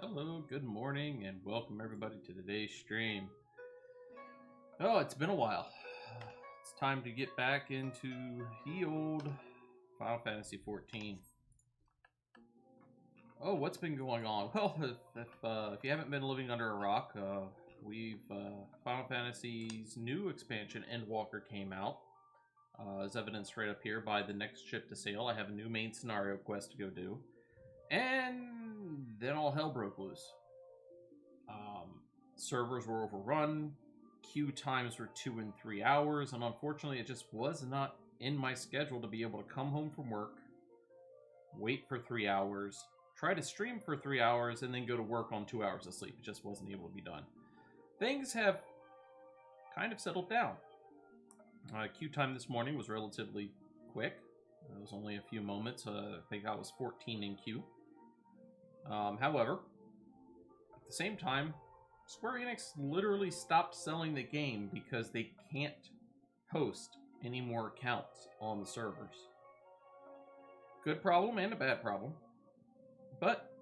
Hello, good morning, and welcome everybody to today's stream. Oh, it's been a while. It's time to get back into the old Final Fantasy XIV. Oh, what's been going on? Well, if you haven't been living under a rock, Final Fantasy's new expansion, Endwalker, came out. As evidenced right up here by the next ship to sail. I have a new main scenario quest to go do. And then all hell broke loose. Servers were overrun, queue times were 2 and 3 hours, and unfortunately it just was not in my schedule to be able to come home from work, wait for 3 hours, try to stream for 3 hours, and then go to work on 2 hours of sleep. It just wasn't able to be done. Things have kind of settled down. Queue time this morning was relatively quick. It was only a few moments. I think I was 14 in queue. However, at the same time, Square Enix literally stopped selling the game because they can't host any more accounts on the servers. Good problem and a bad problem. But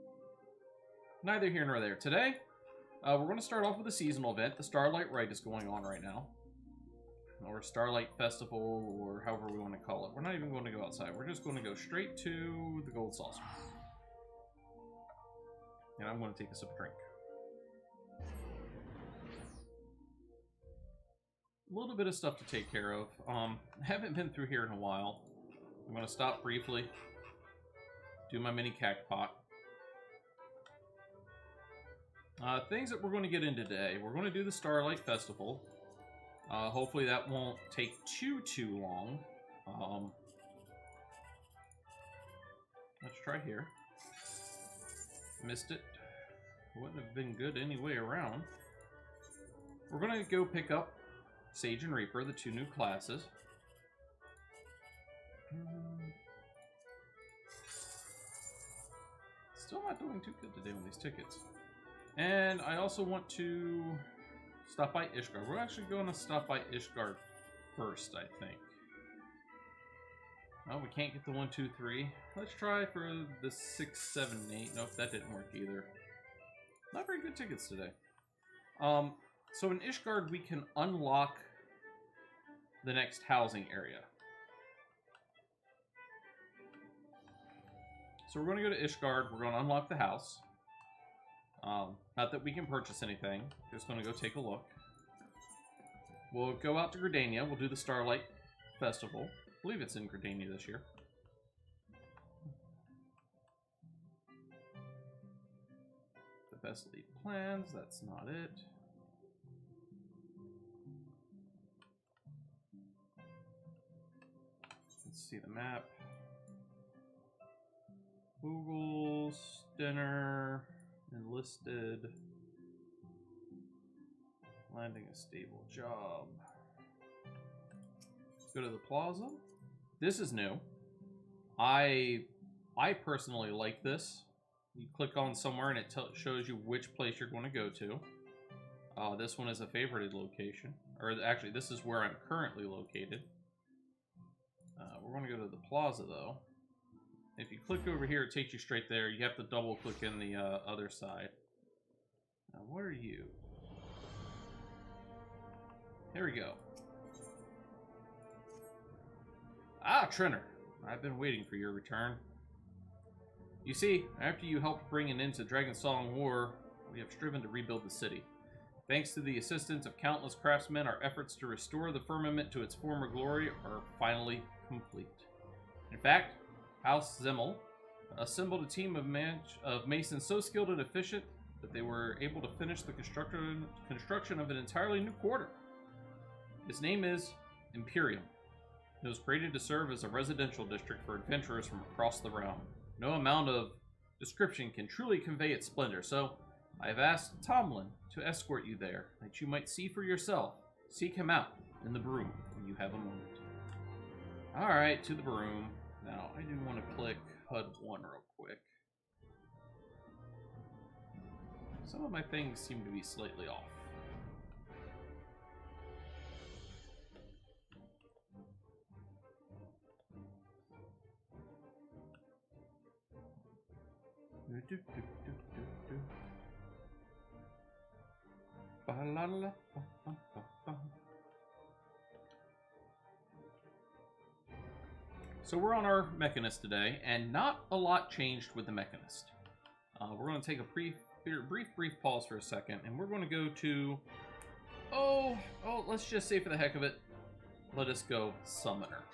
neither here nor there. Today, we're going to start off with a seasonal event. The Starlight Rite is going on right now. Or Starlight Festival, or however we want to call it. We're not even going to go outside. We're just going to go straight to the Gold Saucer. And I'm going to take a sip of drink. A little bit of stuff to take care of. I haven't been through here in a while. I'm going to stop briefly. Do my mini cactpot. Things that we're going to get into today. We're going to do the Starlight Festival. Hopefully that won't take too long. Let's try here. Missed it. Wouldn't have been good any way around. We're going to go pick up Sage and Reaper, the two new classes. Still not doing too good today on these tickets. And I also want to stop by Ishgard. We're actually going to stop by Ishgard first, I think. Oh, we can't get the 1, 2, 3. Let's try for the 6, 7, 8. Nope, that didn't work either. Not very good tickets today. So in Ishgard, we can unlock the next housing area. So we're going to go to Ishgard. We're going to unlock the house. Not that we can purchase anything. Just going to go take a look. We'll go out to Gridania. We'll do the Starlight Festival. I believe it's in Gridania this year. The best laid plans. That's not it. Let's see the map. Google, dinner, enlisted, landing a stable job. Let's go to the plaza. This is new. I personally like this. You click on somewhere and it shows you which place you're going to go to. This one is a favorited location. Or actually, this is where I'm currently located. We're going to go to the plaza, though. If you click over here, it takes you straight there. You have to double click in the other side. Now, what are you? Here we go. Ah, Trenner. I've been waiting for your return. You see, after you helped bring an end to Dragon Song War, we have striven to rebuild the city. Thanks to the assistance of countless craftsmen, our efforts to restore the firmament to its former glory are finally complete. In fact, House Zimmel assembled a team of masons so skilled and efficient that they were able to finish the construction of an entirely new quarter. Its name is Imperium. It was created to serve as a residential district for adventurers from across the realm. No amount of description can truly convey its splendor, so I have asked Tomlin to escort you there, that you might see for yourself. Seek him out in the broom when you have a moment. Alright, to the broom. Now, I do want to click HUD 1 real quick. Some of my things seem to be slightly off. So we're on our Mechanist today, and not a lot changed with the Mechanist. We're going to take a brief pause for a second, and we're going to go to... let's just say for the heck of it, let us go Summoner.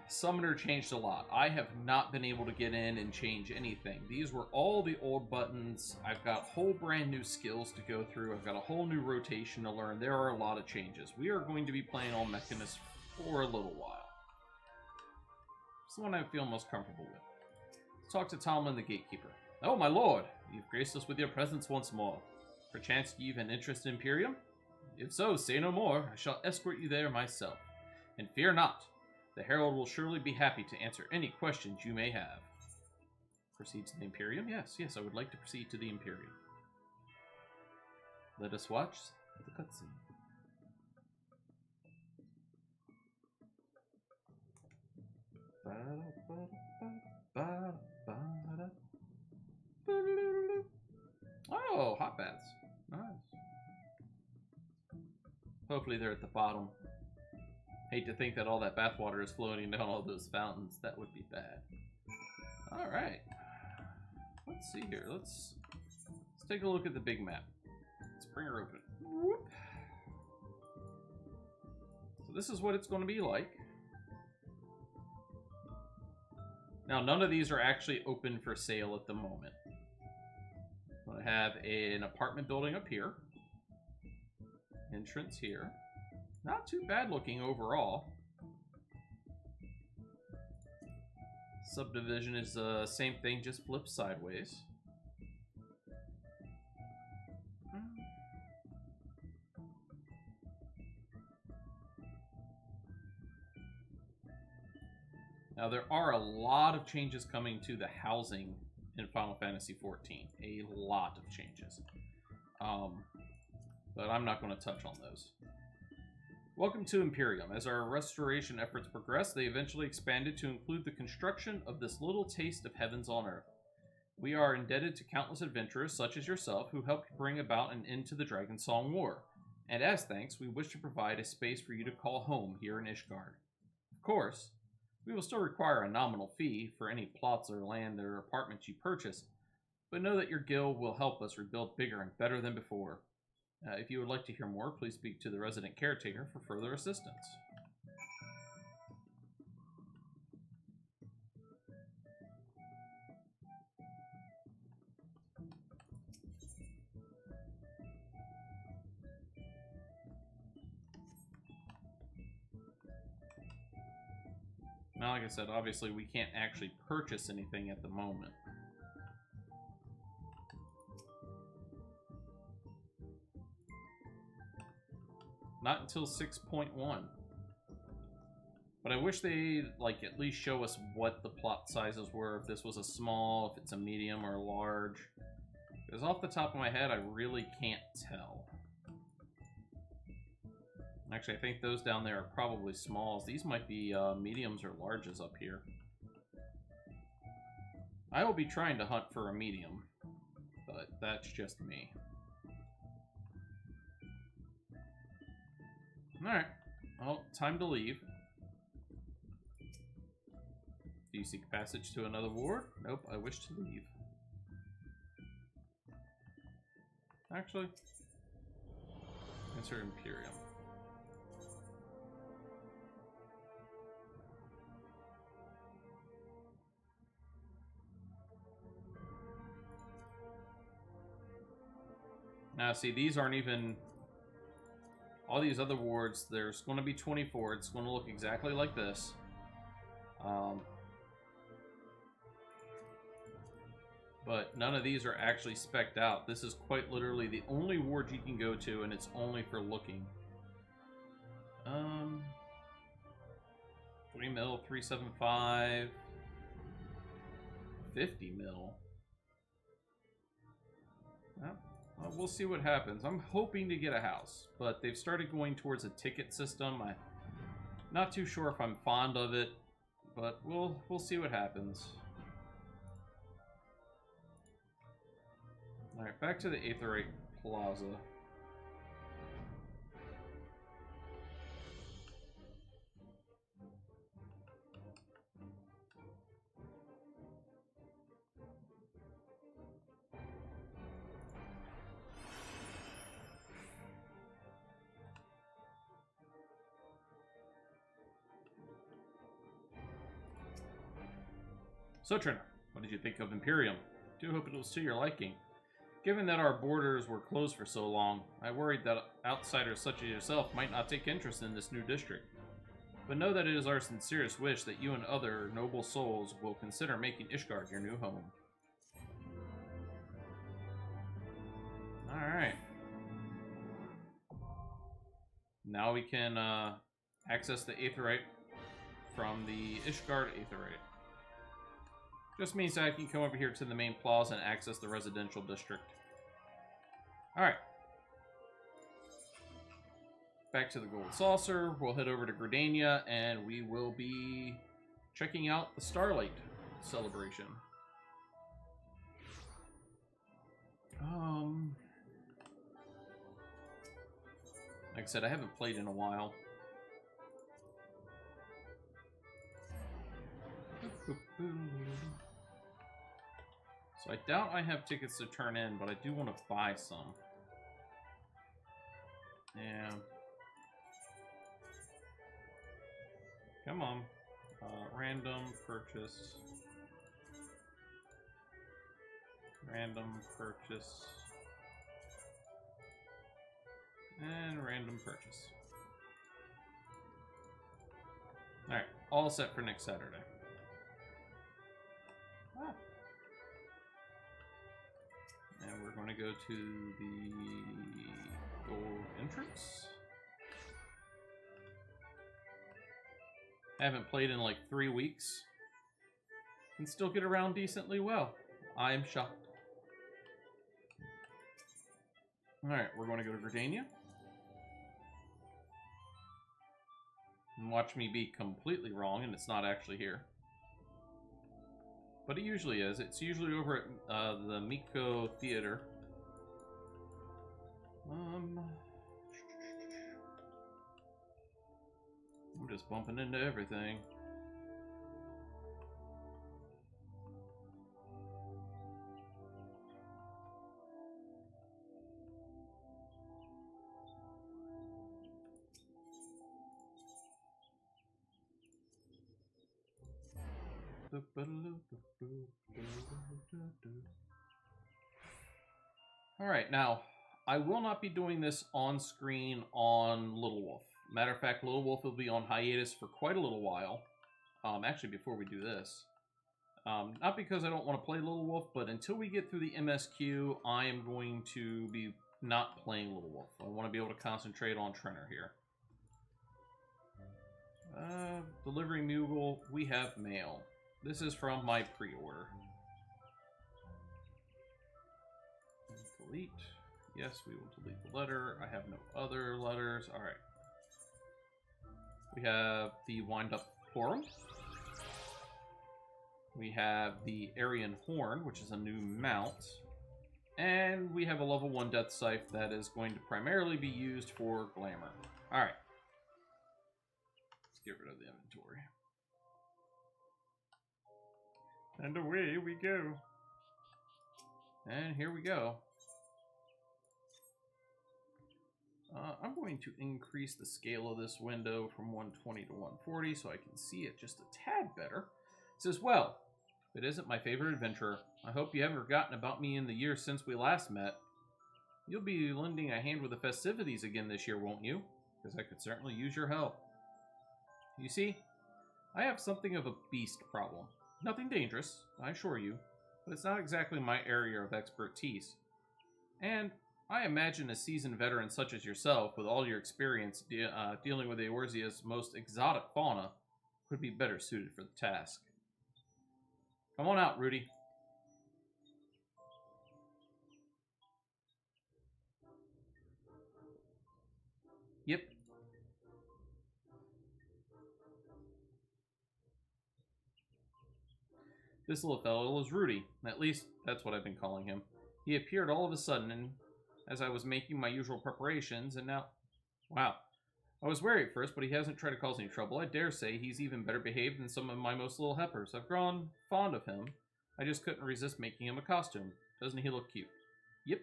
Summoner changed a lot. I have not been able to get in and change anything. These were all the old buttons. I've got whole brand new skills to go through. I've got a whole new rotation to learn. There are a lot of changes. We are going to be playing all Mechanist for a little while. It's the one I feel most comfortable with. Let's talk to Tomlin, the Gatekeeper. Oh, my lord! You've graced us with your presence once more. Perchance you've an interest in Imperium? If so, say no more. I shall escort you there myself. And fear not. The Herald will surely be happy to answer any questions you may have. Proceed to the Imperium? Yes, I would like to proceed to the Imperium. Let us watch the cutscene. Oh, hot baths. Nice. Hopefully they're at the bottom. Hate to think that all that bathwater is floating down all those fountains. That would be bad. Alright. Let's see here. Let's take a look at the big map. Let's bring her open. Whoop. So this is what it's going to be like. Now, none of these are actually open for sale at the moment. I have an apartment building up here. Entrance here. Not too bad looking overall. Subdivision is the same thing, just flipped sideways. Now, there are a lot of changes coming to the housing in Final Fantasy XIV. A lot of changes. But I'm not going to touch on those. Welcome to Imperium. As our restoration efforts progress, they eventually expanded to include the construction of this little taste of heavens on earth. We are indebted to countless adventurers, such as yourself, who helped bring about an end to the Dragon Song War. And as thanks, we wish to provide a space for you to call home here in Ishgard. Of course, we will still require a nominal fee for any plots or land or apartments you purchase, but know that your guild will help us rebuild bigger and better than before. If you would like to hear more, please speak to the resident caretaker for further assistance. Now, like I said, obviously we can't actually purchase anything at the moment. Not until 6.1. But I wish they like at least show us what the plot sizes were, if this was a small, if it's a medium or a large. Because off the top of my head, I really can't tell. Actually, I think those down there are probably smalls. These might be mediums or larges up here. I will be trying to hunt for a medium, but that's just me. Alright, well, time to leave. Do you seek passage to another ward? Nope, I wish to leave. Actually, enter Imperium. Now, see, these aren't even... All these other wards, there's going to be 24. It's going to look exactly like this. But none of these are actually spec'd out. This is quite literally the only ward you can go to, and it's only for looking. 3 mil, 375, 50 mil. Well, we'll see what happens. I'm hoping to get a house, but they've started going towards a ticket system. I'm not too sure if I'm fond of it, but we'll see what happens. Alright, back to the Aetherite Plaza. So, Trina, what did you think of Imperium? Do hope it was to your liking. Given that our borders were closed for so long, I worried that outsiders such as yourself might not take interest in this new district. But know that it is our sincerest wish that you and other noble souls will consider making Ishgard your new home. Alright. Now we can access the Aetherite from the Ishgard Aetherite. Just means that I can come over here to the main plaza and access the residential district. Alright. back to the Gold Saucer. We'll head over to Gridania, and we will be checking out the Starlight Celebration. Like I said, I haven't played in a while. So I doubt I have tickets to turn in, but I do want to buy some. Yeah. Come on. Random purchase. Random purchase. And random purchase. Alright, all set for next Saturday. Ah. And we're going to go to the gold entrance. Haven't played in like 3 weeks. Can still get around decently well. I am shocked. Alright, we're going to go to Gridania. And watch me be completely wrong, and it's not actually here. But it usually is. It's usually over at the Miko Theater. I'm just bumping into everything. Alright, now, I will not be doing this on screen on Little Wolf. Matter of fact, Little Wolf will be on hiatus for quite a little while. Actually, before we do this. Not because I don't want to play Little Wolf, but until we get through the MSQ, I am going to be not playing Little Wolf. I want to be able to concentrate on Trenner here. Delivery Mughal, we have mail. This is from my pre-order. Delete. Yes, we will delete the letter. I have no other letters. Alright. We have the Wind-Up Forum. We have the Aryan Horn, which is a new mount. And we have a level 1 Death Scythe that is going to primarily be used for glamour. Alright. Let's get rid of the inventory. And away we go. And here we go. I'm going to increase the scale of this window from 120 to 140 so I can see it just a tad better. It says, well, if it isn't my favorite adventurer, I hope you haven't forgotten about me in the years since we last met. You'll be lending a hand with the festivities again this year, won't you? Because I could certainly use your help. You see, I have something of a beast problem. Nothing dangerous, I assure you, but it's not exactly my area of expertise. And I imagine a seasoned veteran such as yourself, with all your experience dealing with Eorzea's most exotic fauna, would be better suited for the task. Come on out, Rudy. Yep. This little fellow is Rudy. At least, that's what I've been calling him. He appeared all of a sudden, and as I was making my usual preparations, and now... Wow. I was wary at first, but he hasn't tried to cause any trouble. I dare say he's even better behaved than some of my most little heppers. I've grown fond of him. I just couldn't resist making him a costume. Doesn't he look cute? Yep.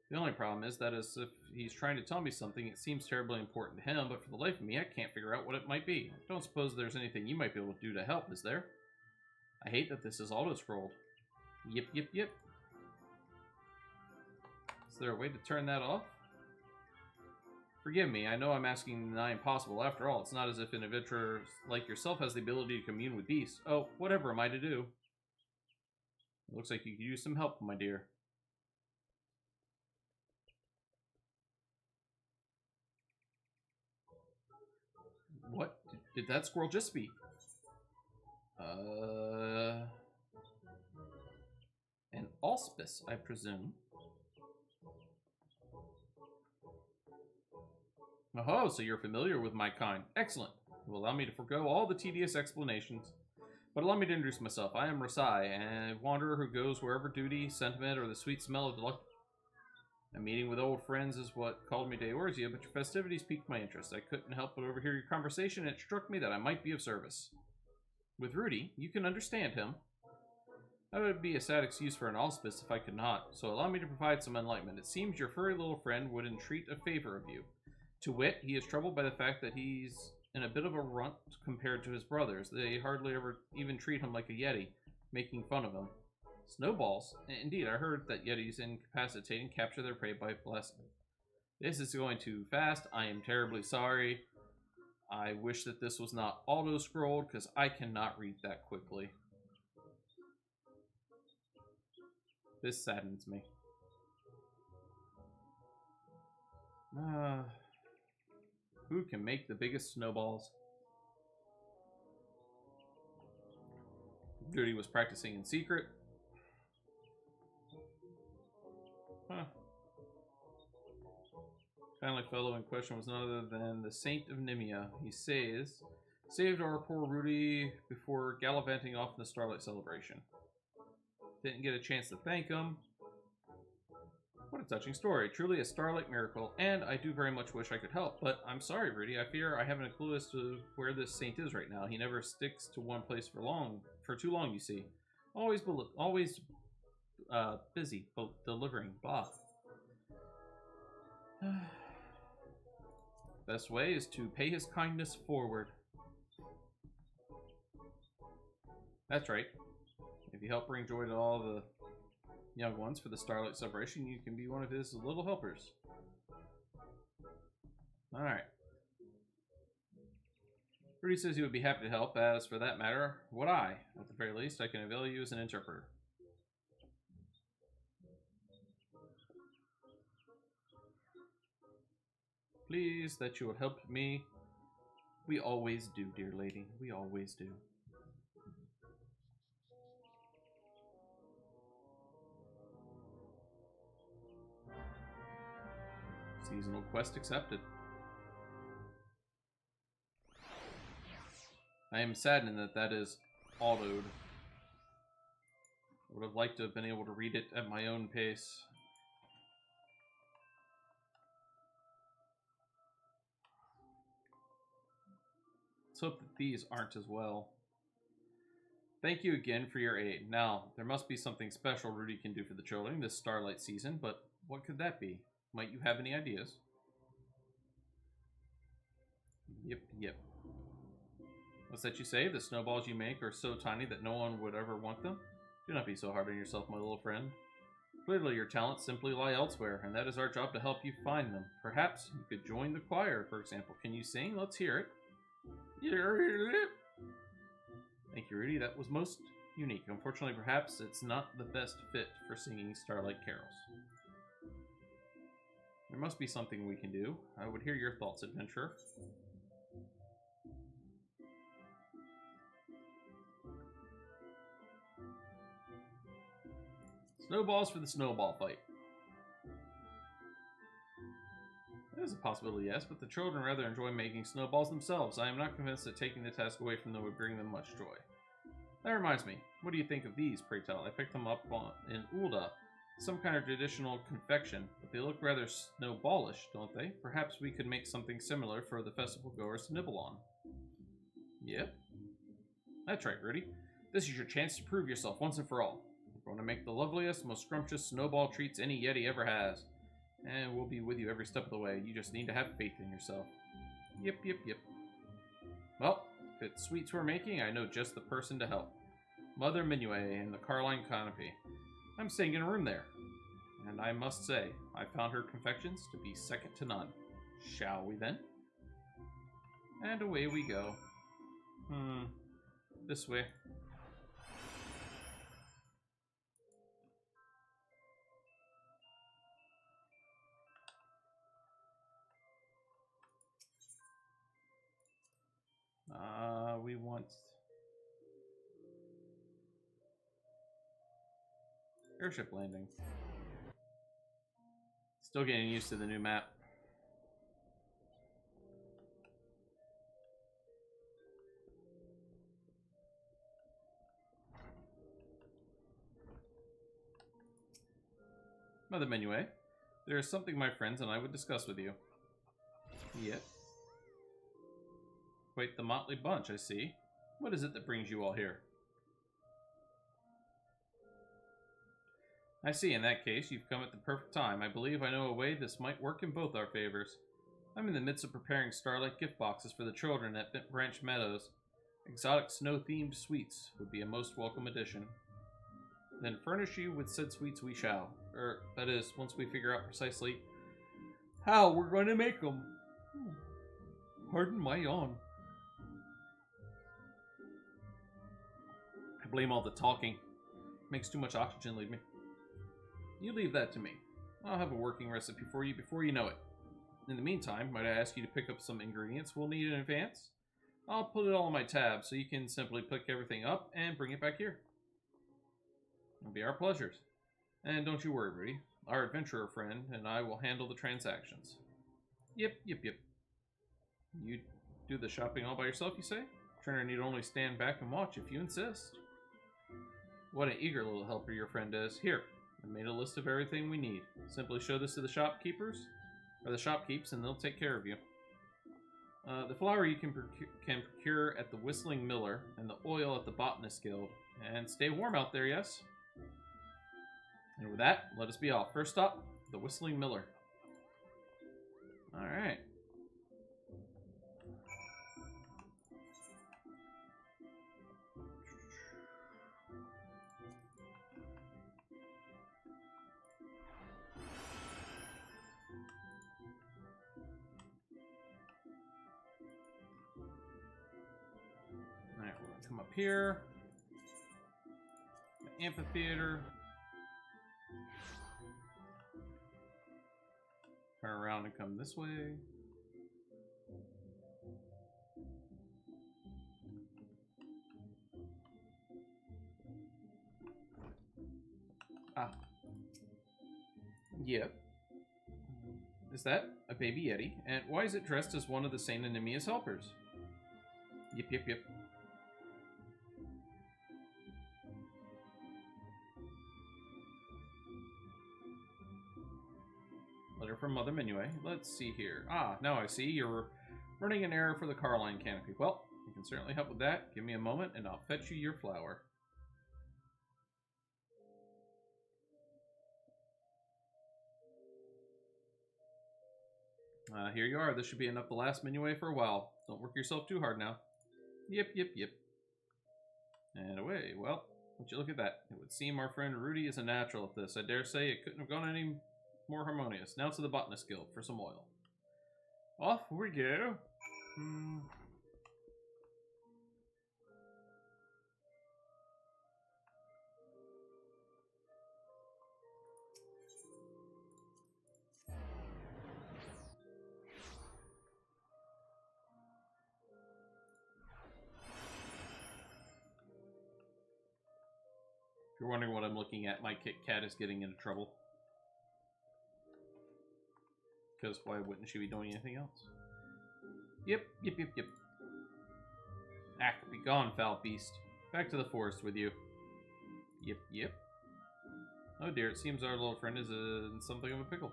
The only problem is that as if he's trying to tell me something, it seems terribly important to him, but for the life of me, I can't figure out what it might be. I don't suppose there's anything you might be able to do to help, is there? I hate that this is auto-scrolled. Yep, yep, yep. Is there a way to turn that off? Forgive me, I know I'm asking the nigh impossible. After all, it's not as if an adventurer like yourself has the ability to commune with beasts. Oh, whatever am I to do? It looks like you could use some help, my dear. What? Did that squirrel just speak? An auspice, I presume. Oh, so you're familiar with my kind. Excellent. It will allow me to forego all the tedious explanations. But allow me to introduce myself. I am Rasai, a wanderer who goes wherever duty, sentiment, or the sweet smell of deluxe. A meeting with old friends is what called me to Eorzea, but your festivities piqued my interest. I couldn't help but overhear your conversation, and it struck me that I might be of service. With Rudy, you can understand him. That would be a sad excuse for an auspice if I could not, so allow me to provide some enlightenment. It seems your furry little friend would entreat a favor of you. To wit, he is troubled by the fact that he's in a bit of a runt compared to his brothers. They hardly ever even treat him like a yeti, making fun of him. Snowballs? Indeed, I heard that yetis incapacitate and capture their prey by blessing. This is going too fast. I am terribly sorry. I wish that this was not auto-scrolled, because I cannot read that quickly. This saddens me. Who can make the biggest snowballs? Judy was practicing in secret. Huh. Kindly fellow in question was none other than the Saint of Nimia. He saved our poor Rudy before gallivanting off in the Starlight Celebration. Didn't get a chance to thank him. What a touching story. Truly a Starlight miracle, and I do very much wish I could help. But I'm sorry, Rudy. I fear I haven't a clue as to where this saint is right now. He never sticks to one place for too long, you see. Always busy, delivering. Blah. Best way is to pay his kindness forward. That's right. If you help bring joy to all the young ones for the Starlight Celebration, you can be one of his little helpers. Alright. Rudy says he would be happy to help. As for that matter, would I? At the very least, I can avail you as an interpreter. Please, that you would help me. We always do, dear lady. We always do. Seasonal quest accepted. I am saddened that that is autoed. I would have liked to have been able to read it at my own pace. Let's hope that these aren't as well. Thank you again for your aid. Now, there must be something special Rudy can do for the children this Starlight season, but what could that be? Might you have any ideas? Yep. What's that you say? The snowballs you make are so tiny that no one would ever want them? Do not be so hard on yourself, my little friend. Clearly your talents simply lie elsewhere, and that is our job to help you find them. Perhaps you could join the choir, for example. Can you sing? Let's hear it. Thank you, Rudy. That was most unique. Unfortunately, perhaps it's not the best fit for singing Starlight carols. There must be something we can do. I would hear your thoughts, adventurer. Snowballs for the snowball fight. That is a possibility, yes, but the children rather enjoy making snowballs themselves. I am not convinced that taking the task away from them would bring them much joy. That reminds me, what do you think of these, pray tell? I picked them up in Ulda. Some kind of traditional confection, but they look rather snowballish, don't they? Perhaps we could make something similar for the festival goers to nibble on. Yep. That's right, Rudy. This is your chance to prove yourself once and for all. We're going to make the loveliest, most scrumptious snowball treats any Yeti ever has. And we'll be with you every step of the way. You just need to have faith in yourself. Yep. Well, if it's sweets we're making, I know just the person to help. Mother Minue in the Carline Canopy. I'm staying in a room there. And I must say, I found her confections to be second to none. Shall we then? And away we go. This way. We want airship landing. Still getting used to the new map. Mother Menue, there is something my friends and I would discuss with you. Yep. Quite the motley bunch, I see. What is it that brings you all here? I see, in that case, you've come at the perfect time. I believe I know a way this might work in both our favors. I'm in the midst of preparing Starlight gift boxes for the children at Branch Meadows. Exotic snow-themed sweets would be a most welcome addition. Then furnish you with said sweets we shall. That is, once we figure out precisely how we're going to make them. Pardon my yawn. I blame all the talking. Makes too much oxygen leave me. You leave that to me. I'll have a working recipe for you before you know it. In the meantime, might I ask you to pick up some ingredients we'll need in advance? I'll put it all on my tab so you can simply pick everything up and bring it back here. It'll be our pleasures. And don't you worry, Rudy. Our adventurer friend and I will handle the transactions. Yep. You do the shopping all by yourself, you say? Trainer need only stand back and watch if you insist. What an eager little helper your friend is. Here, I made a list of everything we need. Simply show this to the shopkeepers, or the shopkeeps, and they'll take care of you. The flour you can procure at the Whistling Miller, and the oil at the Botanist Guild. And stay warm out there, yes? And with that, let us be off. First stop, the Whistling Miller. Alright. Alright, we're gonna come up here. The amphitheater. Turn around and come this way. Ah. Yep. Is that a baby Yeti? And why is it dressed as one of the Saint Anemia's helpers? Yep. Letter from Mother Menue. Let's see here. Ah, now I see. You're running an error for the Carline canopy. Well, I can certainly help with that. Give me a moment and I'll fetch you your flower. Here you are. This should be enough to last Menue for a while. Don't work yourself too hard now. Yep. And away. Well, would you look at that? It would seem our friend Rudy is a natural at this. I dare say it couldn't have gone any more harmonious. Now to the Botanist Guild for some oil. Off we go. If you're wondering what I'm looking at, my Kit Kat is getting into trouble. Because why wouldn't she be doing anything else? Yep. Act, be gone, foul beast. Back to the forest with you. Yep. Oh dear, it seems our little friend is in something of a pickle.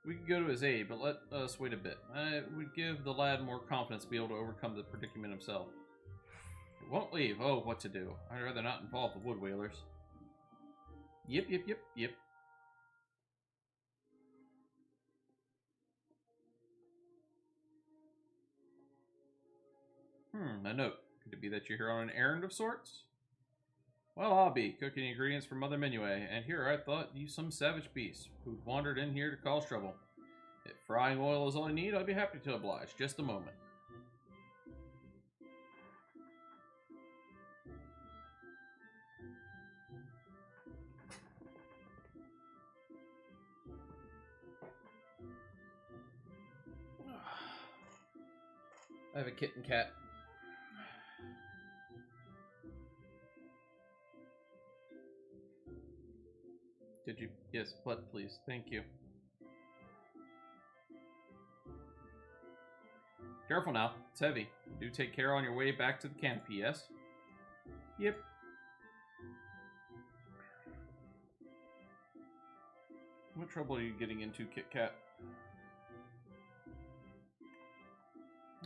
We could go to his aid, but let us wait a bit. I would give the lad more confidence to be able to overcome the predicament himself. It won't leave. Oh, what to do? I'd rather not involve the wood whalers. Yep. A note. Could it be that you're here on an errand of sorts? Well, I'll be cooking ingredients for Mother Menue, and here I thought you some savage beast who'd wandered in here to cause trouble. If frying oil is all I need, I'd be happy to oblige. Just a moment. I have a kitten cat. Did you? Yes, but please. Thank you. Careful now. It's heavy. Do take care on your way back to the canopy, yes? Yep. trouble are you getting into, Kit Kat?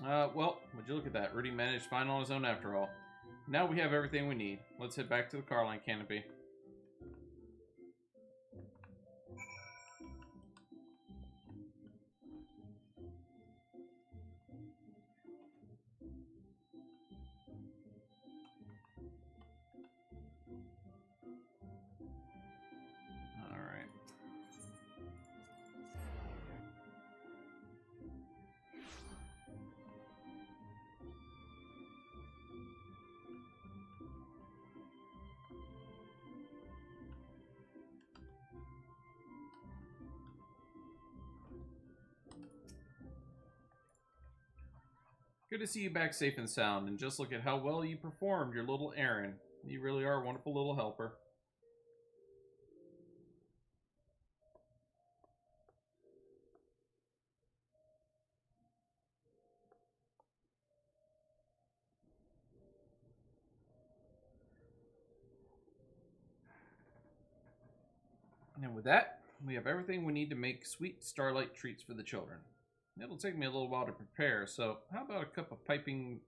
Well, would you look at that? Rudy managed fine on his own after all. Now we have everything we need. Let's head back to the Carline Canopy. Good to see you back safe and sound, and just look at how well you performed your little errand. You really are a wonderful little helper. And with that, we have everything we need to make sweet Starlight treats for the children. It'll take me a little while to prepare, so how about a cup of piping...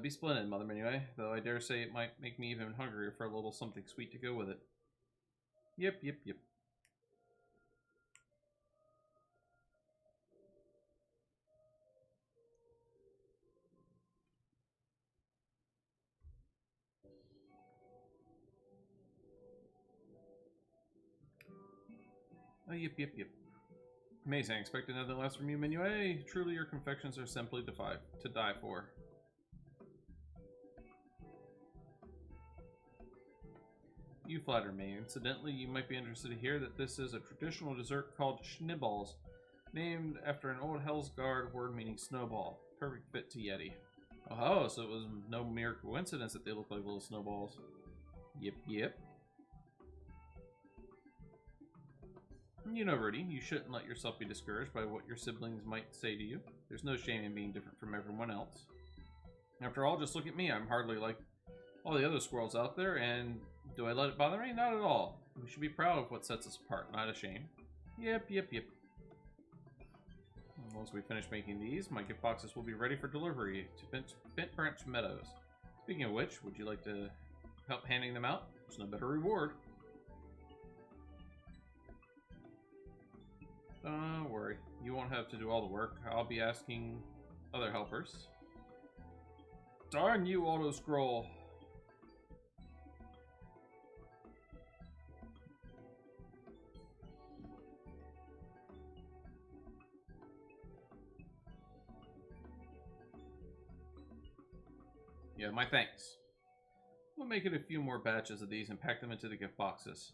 be splendid, Mother anyway, though I dare say it might make me even hungrier for a little something sweet to go with it. Yep. Oh, yep. Amazing. I expected nothing less from you, Minuet. Truly, your confections are simply to die for. You flatter me. Incidentally, you might be interested to hear that this is a traditional dessert called schnibballs, named after an old Hellsguard word meaning snowball. Perfect fit to Yeti. Oh, so it was no mere coincidence that they look like little snowballs. Yep. You know, Rudy, you shouldn't let yourself be discouraged by what your siblings might say to you. There's no shame in being different from everyone else. After all, just look at me. I'm hardly like all the other squirrels out there, and do I let it bother me? Not at all. We should be proud of what sets us apart, not ashamed. Yep. Once we finish making these, my gift boxes will be ready for delivery to Bent Branch Meadows. Speaking of which, would you like to help handing them out? There's no better reward. Don't worry, you won't have to do all the work. I'll be asking other helpers. Darn you, auto-scroll. Yeah, my thanks. We'll make it a few more batches of these and pack them into the gift boxes.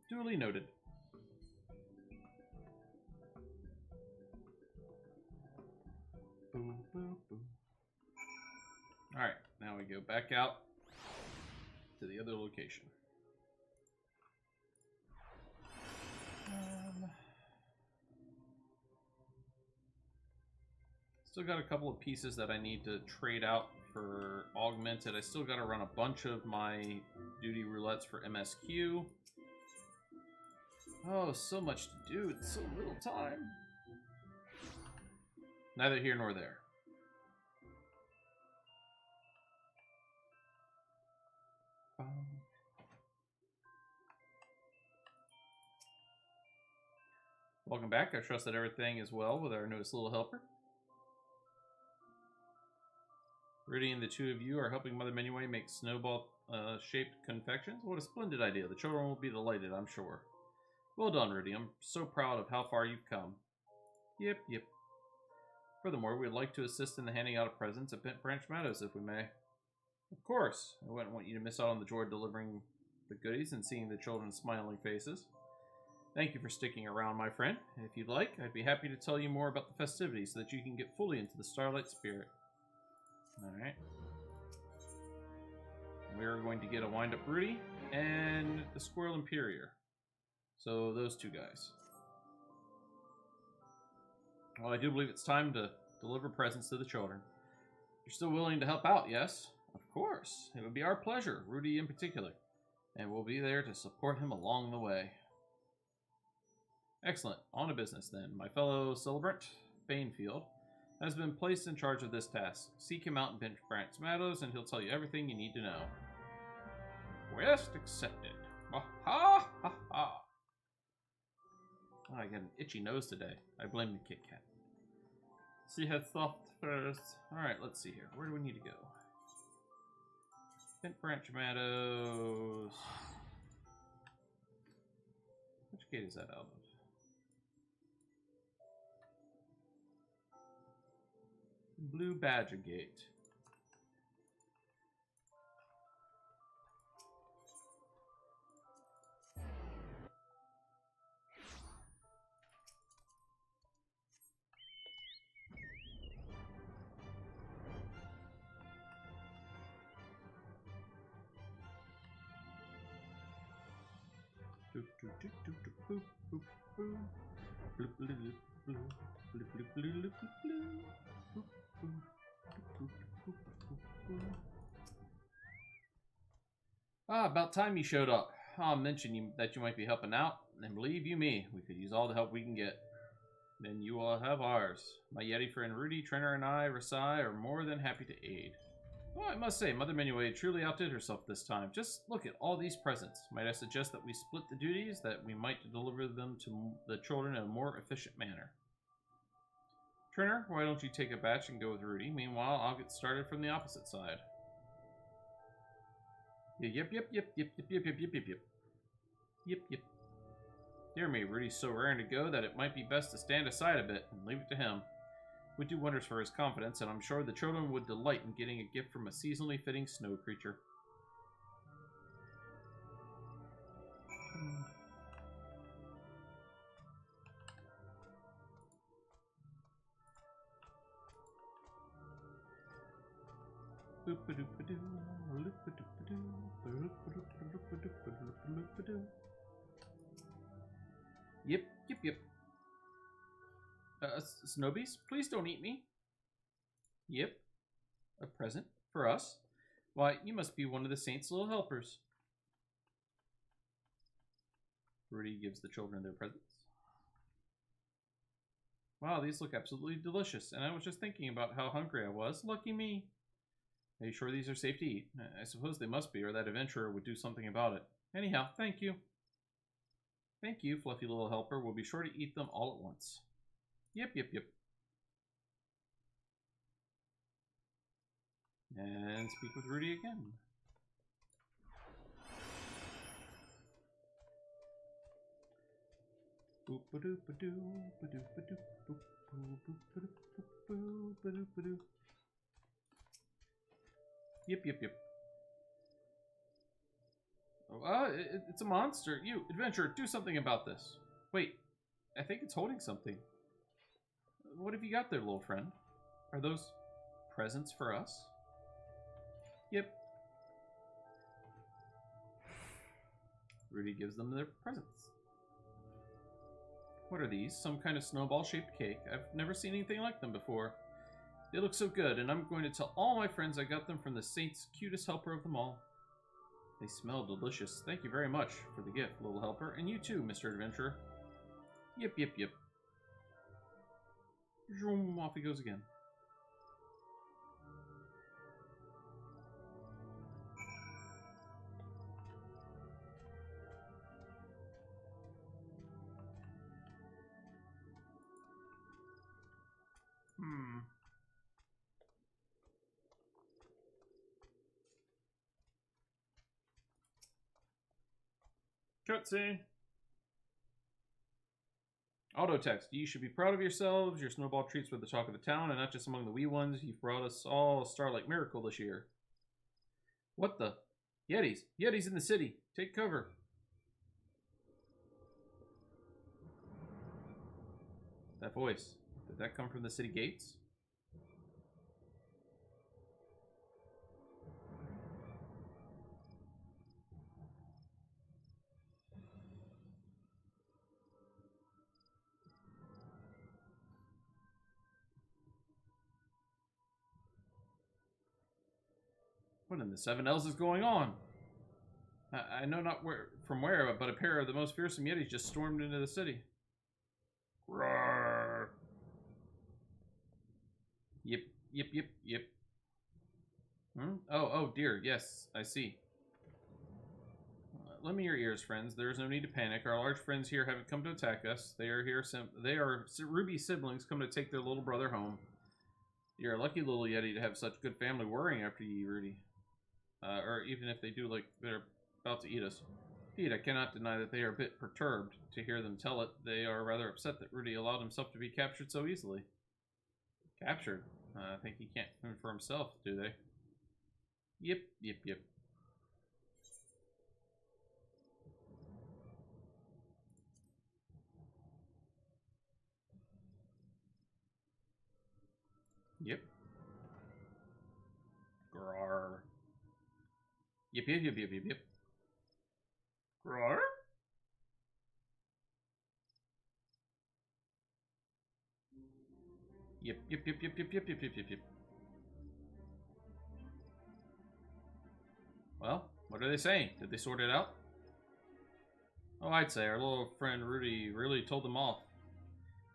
Duly noted. Boom. Alright, now we go back out to the other location. Still got a couple of pieces that I need to trade out for augmented. I still got to run a bunch of my duty roulettes for MSQ. Oh, so much to do. It's so little time. Neither here nor there. Welcome back. I trust that everything is well with our newest little helper. Rudy and the two of you are helping Mother Minuet make snowball-shaped confections. What a splendid idea. The children will be delighted, I'm sure. Well done, Rudy. I'm so proud of how far you've come. Yep. Furthermore, we'd like to assist in the handing out of presents at Bent Branch Meadows, if we may. Of course. I wouldn't want you to miss out on the joy of delivering the goodies and seeing the children's smiling faces. Thank you for sticking around, my friend. If you'd like, I'd be happy to tell you more about the festivities so that you can get fully into the Starlight spirit. Alright. We're going to get a wind-up Rudy and the Squirrel Imperium. So, those two guys. Well, I do believe it's time to deliver presents to the children. You're still willing to help out, yes? Of course. It would be our pleasure, Rudy in particular. And we'll be there to support him along the way. Excellent. On to business then. My fellow celebrant, Banefield, has been placed in charge of this task. Seek him out in Branch Meadows, and he'll tell you everything you need to know. Quest accepted. Ha ha ha ha. Oh, I got an itchy nose today. I blame the Kit Kat. She had soft first. Alright, let's see here. Where do we need to go? Branch Meadows. Which gate is that out of? Blue Badger Gate. Ah, about time you showed up. I'll mention that you might be helping out, and believe you me, we could use all the help we can get. Then you all have ours. My Yeti friend Rudy, Trenner, and I, Rasai, are more than happy to aid. Well, I must say, Mother Minuet truly outdid herself this time. Just look at all these presents. Might I suggest that we split the duties, that we might deliver them to the children in a more efficient manner? Trenner, why don't you take a batch and go with Rudy? Meanwhile, I'll get started from the opposite side. Yep. Dear me, Rudy's so raring to go that it might be best to stand aside a bit and leave it to him. Would do wonders for his confidence, and I'm sure the children would delight in getting a gift from a seasonally fitting snow creature. Yep. Snobies, please don't eat me. Yep. A present for us? Why, you must be one of the Saint's little helpers. Rudy gives the children their presents. Wow, these look absolutely delicious, and I was just thinking about how hungry I was. Lucky me. Are you sure these are safe to eat? I suppose they must be, or that adventurer would do something about it. Anyhow, thank you. Thank you, fluffy little helper. We'll be sure to eat them all at once. Yep. And speak with Rudy again. Yep. Oh, it's a monster. You, adventurer, do something about this. Wait, I think it's holding something. What have you got there, little friend? Are those presents for us? Yep. Rudy gives them their presents. What are these? Some kind of snowball-shaped cake. I've never seen anything like them before. They look so good, and I'm going to tell all my friends I got them from the Saint's cutest helper of them all. They smell delicious. Thank you very much for the gift, little helper. And you too, Mr. Adventurer. Yep. Zoom, off he goes again. Cutscene. Auto text. You should be proud of yourselves. Your snowball treats were the talk of the town, and not just among the wee ones. You've brought us all a Starlight miracle this year. What the? Yetis. Yetis in the city. Take cover. That voice. Did that come from the city gates? What in the 7 L's is going on? I know not where, but a pair of the most fearsome Yetis just stormed into the city. Roar! Yep, yep, yep, yep. Hmm? Oh dear, yes, I see. Lend me your ears, friends. There is no need to panic. Our large friends here haven't come to attack us. They are here. They are Ruby's siblings come to take their little brother home. You're a lucky little Yeti to have such good family worrying after you, Rudy. Or even if they do, like they're about to eat us. Indeed, I cannot deny that they are a bit perturbed to hear them tell it. They are rather upset that Rudy allowed himself to be captured so easily. Captured? I think he can't fend for himself, do they? Yep, yep, yep. Yep. Grar. Yep, yep, yep, yep, yep, yep. Grar? Yep, yep, yep, yep, yep, yep, yep, yep, yep, yep. Well, what are they saying? Did they sort it out? Oh, I'd say our little friend Rudy really told them off.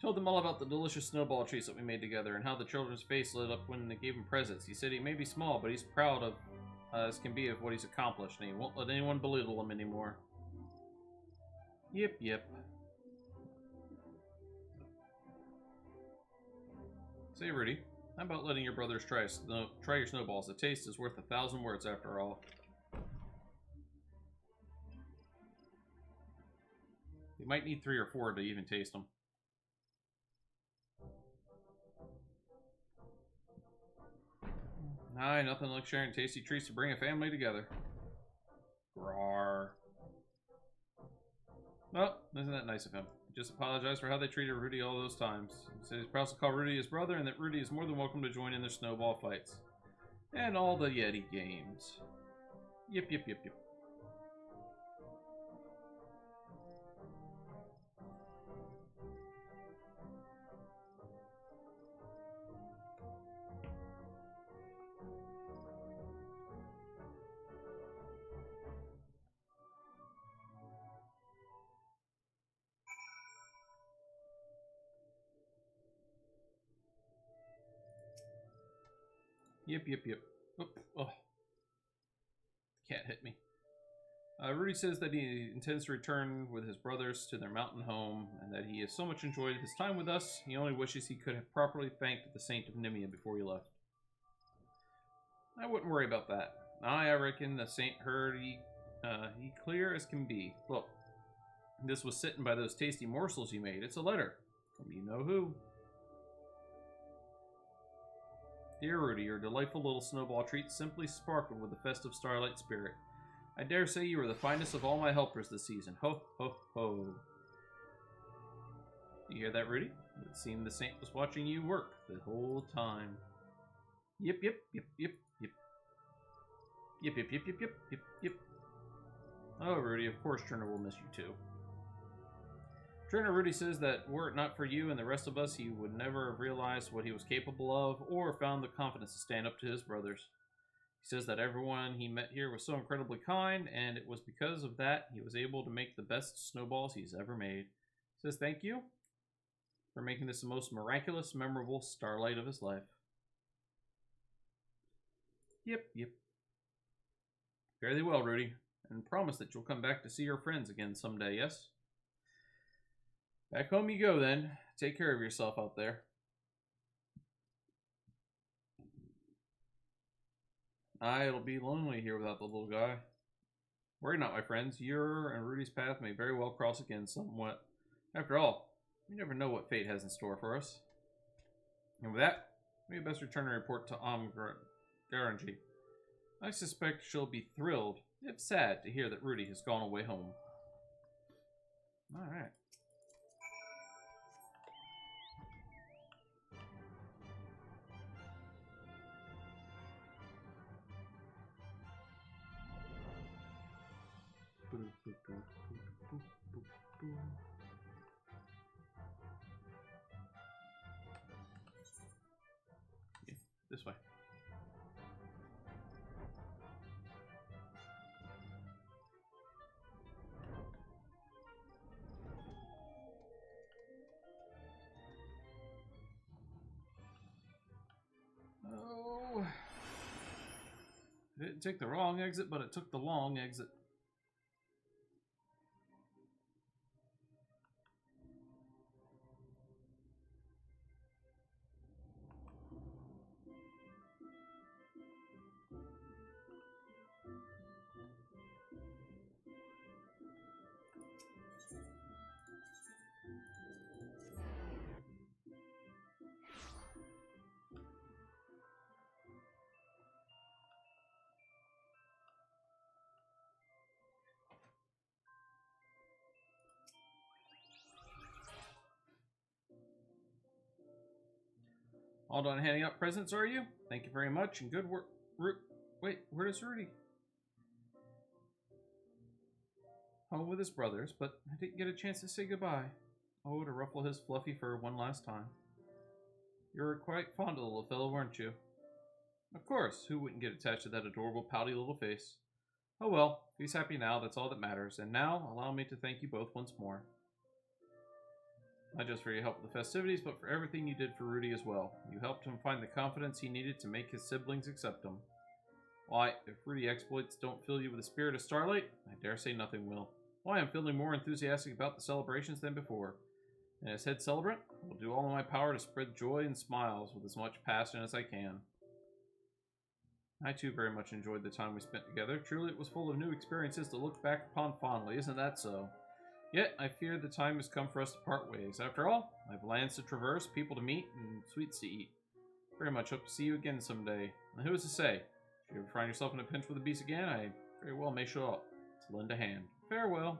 Told them all about the delicious snowball treats that we made together and how the children's face lit up when they gave him presents. He said he may be small, but he's proud of, as can be, of what he's accomplished, and he won't let anyone belittle him anymore. Yep, yep. Say, Rudy, how about letting your brothers try your snowballs? The taste is worth 1,000 words after all. You might need 3 or 4 to even taste them. Aye, nothing like sharing tasty treats to bring a family together. Rawr. Well, isn't that nice of him? Just apologize for how they treated Rudy all those times. He said he's proud to call Rudy his brother and that Rudy is more than welcome to join in their snowball fights. And all the Yeti games. Yep, yep, yep, yep. Yep, yep, yep. Oop, oh. The cat hit me. Rudy says that he intends to return with his brothers to their mountain home, and that he has so much enjoyed his time with us, he only wishes he could have properly thanked the Saint of Nimia before he left. I wouldn't worry about that. I reckon the Saint heard he clear as can be. Look, this was sitting by those tasty morsels you made. It's a letter from you know who. Dear Rudy, your delightful little snowball treats simply sparkled with the festive starlight spirit. I dare say you are the finest of all my helpers this season. Ho, ho, ho. You hear that, Rudy? It seemed the Saint was watching you work the whole time. Yep, yep, yep, yep, yep. Yep, yep, yep, yep, yep, yep, yep. Oh, Rudy, of course Turner will miss you too. Trainer Rudy says that were it not for you and the rest of us, he would never have realized what he was capable of or found the confidence to stand up to his brothers. He says that everyone he met here was so incredibly kind, and it was because of that he was able to make the best snowballs he's ever made. He says thank you for making this the most miraculous, memorable starlight of his life. Yep, yep. Fare thee well, Rudy, and promise that you'll come back to see your friends again someday, yes? Back home you go, then. Take care of yourself out there. Aye, it'll be lonely here without the little guy. Worry not, my friends. Your and Rudy's path may very well cross again somewhat. After all, we never know what fate has in store for us. And with that, we had best return and report to Garangi. I suspect she'll be thrilled, if sad, to hear that Rudy has gone away home. Alright. Yeah, this way. didn't take the wrong exit, but it took the long exit. All done handing out presents, are you? Thank you very much, and good work. Wait, where is Rudy? Home with his brothers, but I didn't get a chance to say goodbye. Oh, to ruffle his fluffy fur one last time. You were quite fond of the little fellow, weren't you? Of course, who wouldn't get attached to that adorable, pouty little face? Oh well, he's happy now, that's all that matters. And now, allow me to thank you both once more. Not just for your help with the festivities, but for everything you did for Rudy as well. You helped him find the confidence he needed to make his siblings accept him. Why, if Rudy exploits don't fill you with the spirit of Starlight, I dare say nothing will. Why, I'm feeling more enthusiastic about the celebrations than before. And as head celebrant, I will do all in my power to spread joy and smiles with as much passion as I can. I too very much enjoyed the time we spent together. Truly it was full of new experiences to look back upon fondly, isn't that so? Yet, I fear the time has come for us to part ways. After all, I have lands to traverse, people to meet, and sweets to eat. Very much hope to see you again someday. And who is to say? If you ever find yourself in a pinch with a beast again, I very well may show up to lend a hand. Farewell.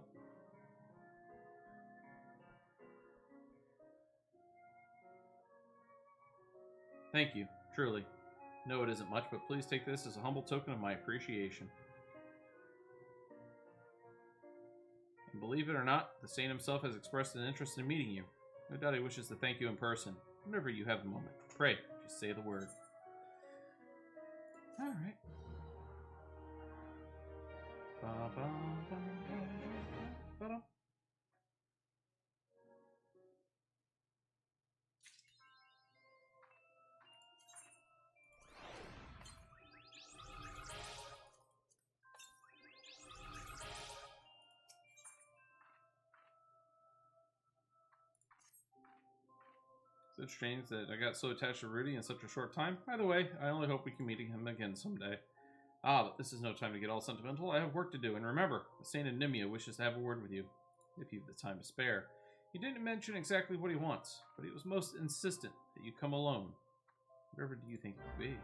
Thank you, truly. No, it isn't much, but please take this as a humble token of my appreciation. And believe it or not, the saint himself has expressed an interest in meeting you. No doubt he wishes to thank you in person. Whenever you have a moment, pray, just say the word. Alright. It's strange that I got so attached to Rudy in such a short time. By the way, I only hope we can meet him again someday. Ah, but this is no time to get all sentimental. I have work to do, and remember, the Saint of Nimia wishes to have a word with you, if you've the time to spare. He didn't mention exactly what he wants, but he was most insistent that you come alone. Whatever do you think it would be?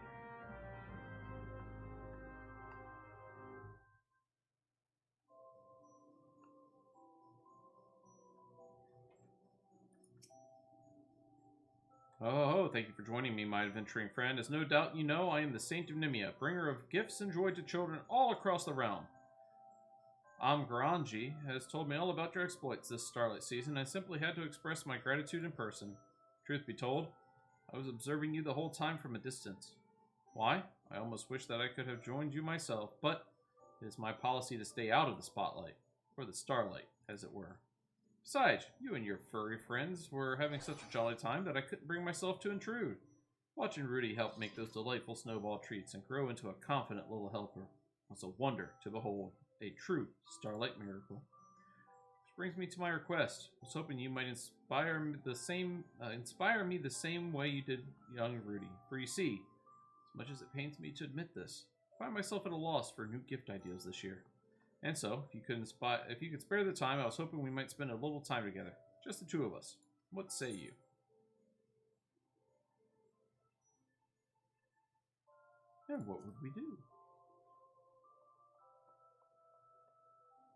Oh, thank you for joining me, my adventuring friend. As no doubt you know, I am the Saint of Nimia, bringer of gifts and joy to children all across the realm. Amgranji has told me all about your exploits this Starlight season. I simply had to express my gratitude in person. Truth be told, I was observing you the whole time from a distance. Why? I almost wish that I could have joined you myself, but it is my policy to stay out of the spotlight, or the starlight, as it were. Besides, you and your furry friends were having such a jolly time that I couldn't bring myself to intrude. Watching Rudy help make those delightful snowball treats and grow into a confident little helper was a wonder to behold, a true Starlight miracle. Which brings me to my request. I was hoping you might inspire me the same way you did young Rudy. For you see, as much as it pains me to admit this, I find myself at a loss for new gift ideas this year. And so, if you could spare the time, I was hoping we might spend a little time together. Just the two of us. What say you? And what would we do?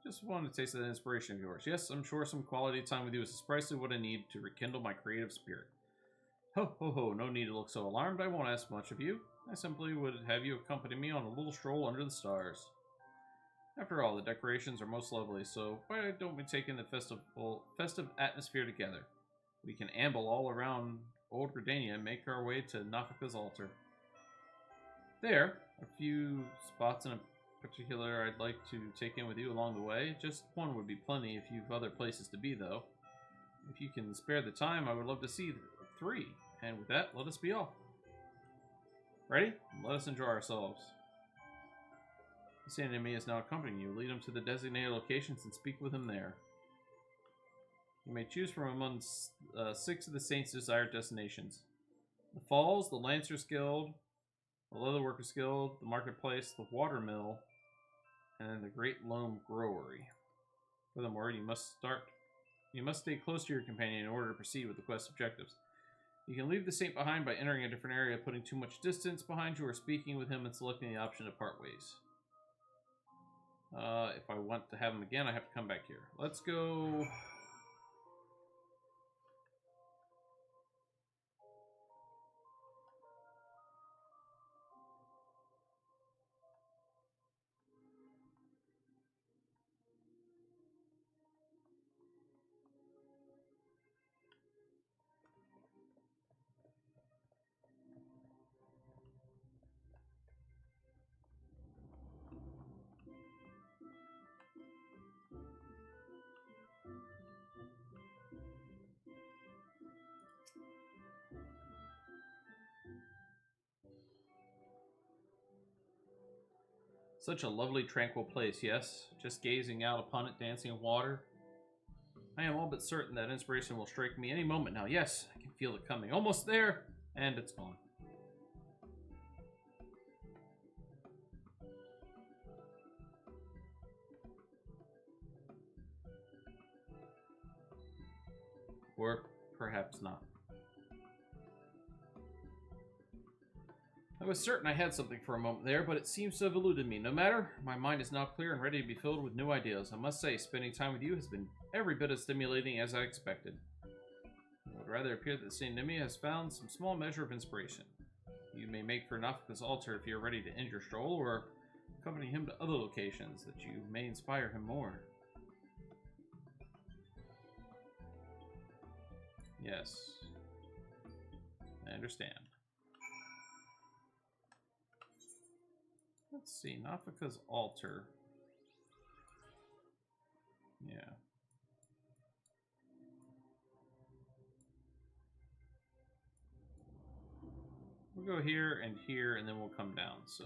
Just wanted to taste that inspiration of yours. Yes, I'm sure some quality time with you is precisely what I need to rekindle my creative spirit. Ho, ho, ho, no need to look so alarmed. I won't ask much of you. I simply would have you accompany me on a little stroll under the stars. After all, the decorations are most lovely, so why don't we take in the festive atmosphere together? We can amble all around Old Gridania and make our way to Nafika's altar. There, a few spots in particular I'd like to take in with you along the way. Just one would be plenty if you've other places to be, though. If you can spare the time, I would love to see 3. And with that, let us be off. Ready? Let us enjoy ourselves. The same enemy is now accompanying you. Lead him to the designated locations and speak with him there. You may choose from among 6 of the Saints' desired destinations. The Falls, the Lancers Guild, the Leatherworkers Guild, the Marketplace, the Watermill, and the Great Loam Growery. Furthermore, you must stay close to your companion in order to proceed with the quest objectives. You can leave the Saint behind by entering a different area, putting too much distance behind you, or speaking with him and selecting the option to part ways. If I want to have him again, I have to come back here. Let's go... Such a lovely, tranquil place, yes? Just gazing out upon it, dancing in water. I am all but certain that inspiration will strike me any moment now. Yes, I can feel it coming. Almost there! And it's gone. Or perhaps not. I was certain I had something for a moment there, but it seems to have eluded me. No matter, my mind is now clear and ready to be filled with new ideas. I must say, spending time with you has been every bit as stimulating as I expected. It would rather appear that the Saint Nimi has found some small measure of inspiration. You may make for Nafika's altar if you are ready to end your stroll, or accompany him to other locations that you may inspire him more. Yes. I understand. Let's see, Nafika's altar. Yeah. We'll go here, and then we'll come down, so...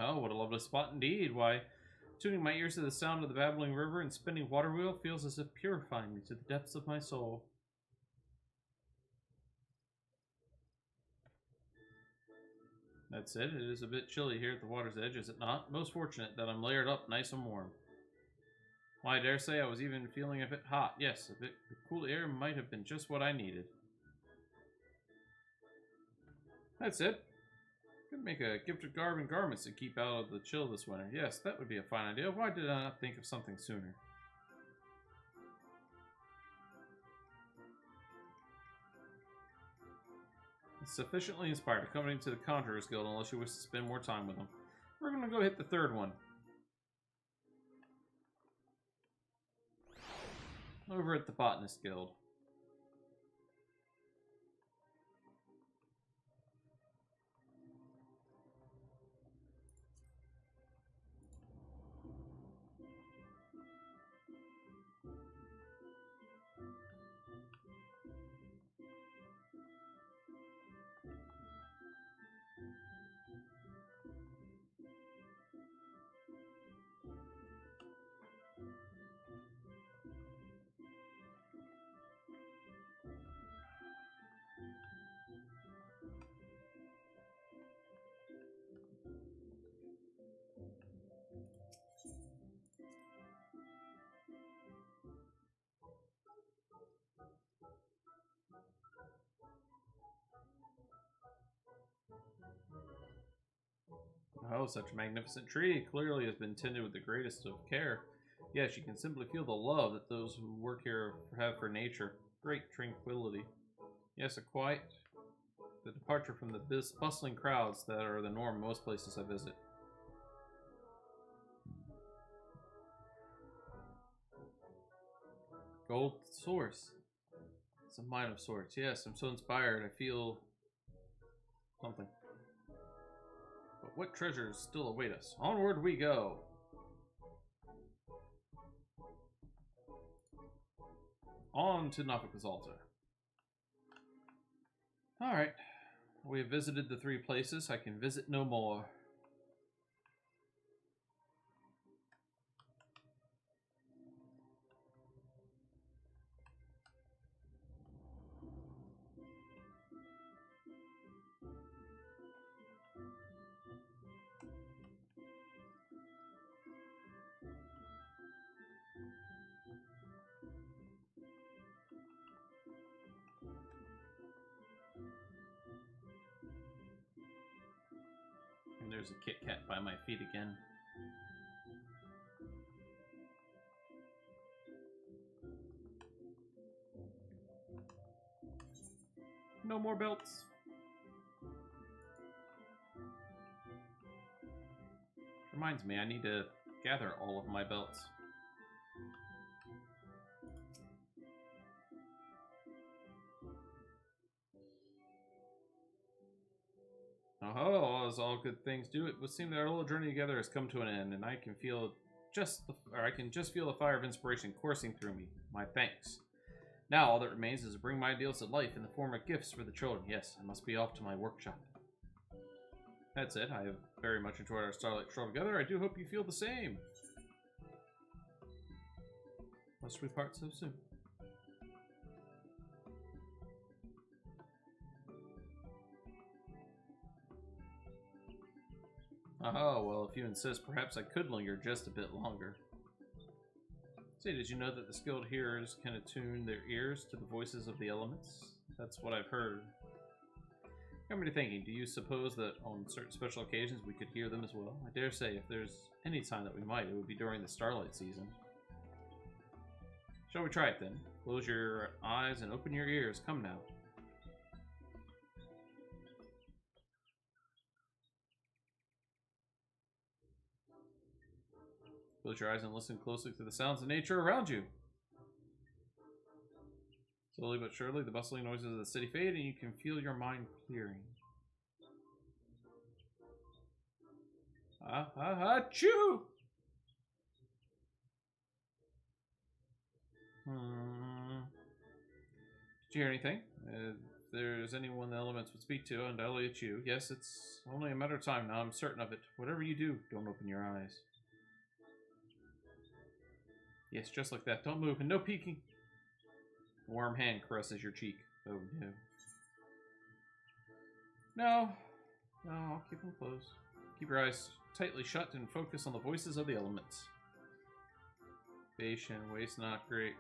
Oh, what a lovely spot indeed. Why, tuning my ears to the sound of the babbling river and spinning water wheel feels as if purifying me to the depths of my soul. That's it. It is a bit chilly here at the water's edge, is it not? Most fortunate that I'm layered up nice and warm. Why, I dare say I was even feeling a bit hot. Yes, a bit the cool air might have been just what I needed. That's it. Could make a gift of garb and garments to keep out of the chill this winter. Yes, that would be a fine idea. Why did I not think of something sooner? It's sufficiently inspired. Accompany him to the Conjurer's Guild unless you wish to spend more time with him. We're going to go hit the third one. Over at the Botanist Guild. Oh, such a magnificent tree. Clearly has been tended with the greatest of care. Yes, you can simply feel the love that those who work here have for nature. Great tranquility. Yes, a quiet, the departure from the bustling crowds that are the norm in most places I visit. Gold source. It's a mine of sorts. Yes, I'm so inspired. I feel something. But what treasures still await us? Onward we go. On to Nafika's altar. Alright. We have visited the 3 places. I can visit no more. And there's a Kit Kat by my feet again. No more belts. Reminds me, I need to gather all of my belts. Oh, as all good things do, it would seem that our little journey together has come to an end, and I can just feel the fire of inspiration coursing through me. My thanks. Now all that remains is to bring my ideals to life in the form of gifts for the children. Yes, I must be off to my workshop. That's it. I have very much enjoyed our Starlight Stroll together. I do hope you feel the same. Must we part so soon? Oh, well, if you insist, perhaps I could linger just a bit longer. Say, did you know that the skilled hearers can attune their ears to the voices of the elements? That's what I've heard. Got me to thinking, do you suppose that on certain special occasions we could hear them as well? I dare say if there's any time that we might, it would be during the Starlight season. Shall we try it then? Close your eyes and open your ears. Come now. Close your eyes and listen closely to the sounds of nature around you. Slowly but surely, the bustling noises of the city fade, and you can feel your mind clearing. Achoo! Did you hear anything? If there's anyone the elements would speak to, undoubtedly it's you. Yes, it's only a matter of time now, I'm certain of it. Whatever you do, don't open your eyes. Yes, just like that. Don't move, and no peeking. A warm hand caresses your cheek. Oh, no. No. No, I'll keep them closed. Keep your eyes tightly shut and focus on the voices of the elements. Patient, waste not great.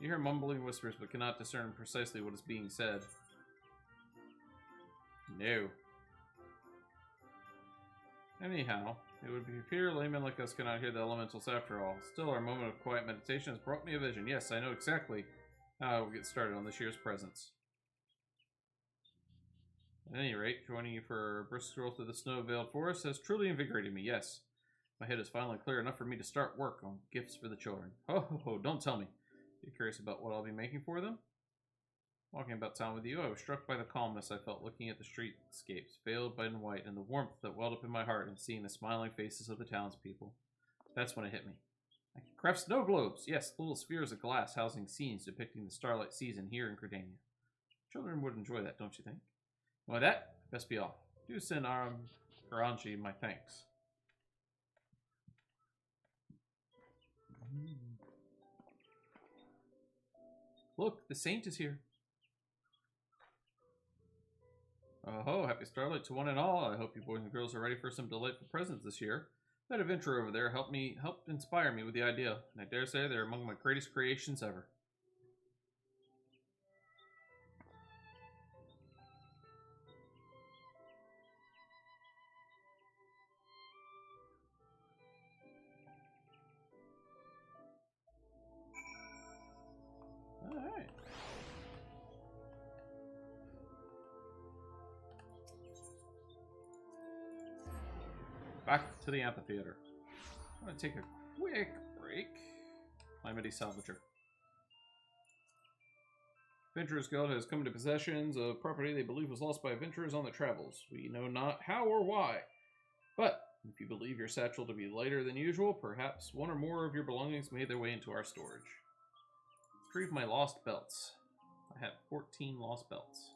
You hear mumbling whispers, but cannot discern precisely what is being said. No. Anyhow, it would appear laymen like us cannot hear the elementals after all. Still, our moment of quiet meditation has brought me a vision. Yes, I know exactly how I will get started on this year's presents. At any rate, joining you for a brisk stroll through the snow-veiled forest has truly invigorated me, yes. My head is finally clear enough for me to start work on gifts for the children. Oh, don't tell me. You're curious about what I'll be making for them? Walking about town with you, I was struck by the calmness I felt looking at the streetscapes, veiled in white, and the warmth that welled up in my heart in seeing the smiling faces of the townspeople. That's when it hit me. I can craft snow globes! Yes, little spheres of glass housing scenes depicting the starlight season here in Credania. Children would enjoy that, don't you think? With that, best be off. Do send Garanji my thanks. Look, the saint is here. Oh, happy Starlight to one and all. I hope you boys and girls are ready for some delightful presents this year. That adventure over there helped inspire me with the idea, and I dare say they're among my greatest creations ever. Back to the amphitheater. I'm going to take a quick break. Calamity Salvager. Adventurers Guild has come into possession of property they believe was lost by adventurers on their travels. We know not how or why. But if you believe your satchel to be lighter than usual, perhaps one or more of your belongings made their way into our storage. Retrieve my lost belts. I have 14 lost belts.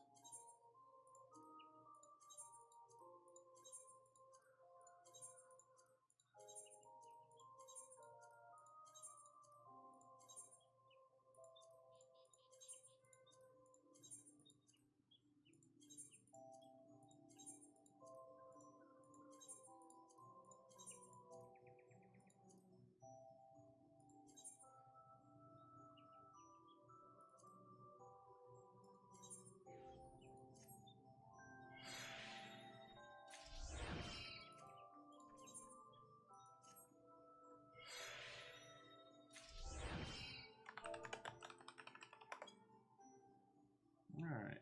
Alright.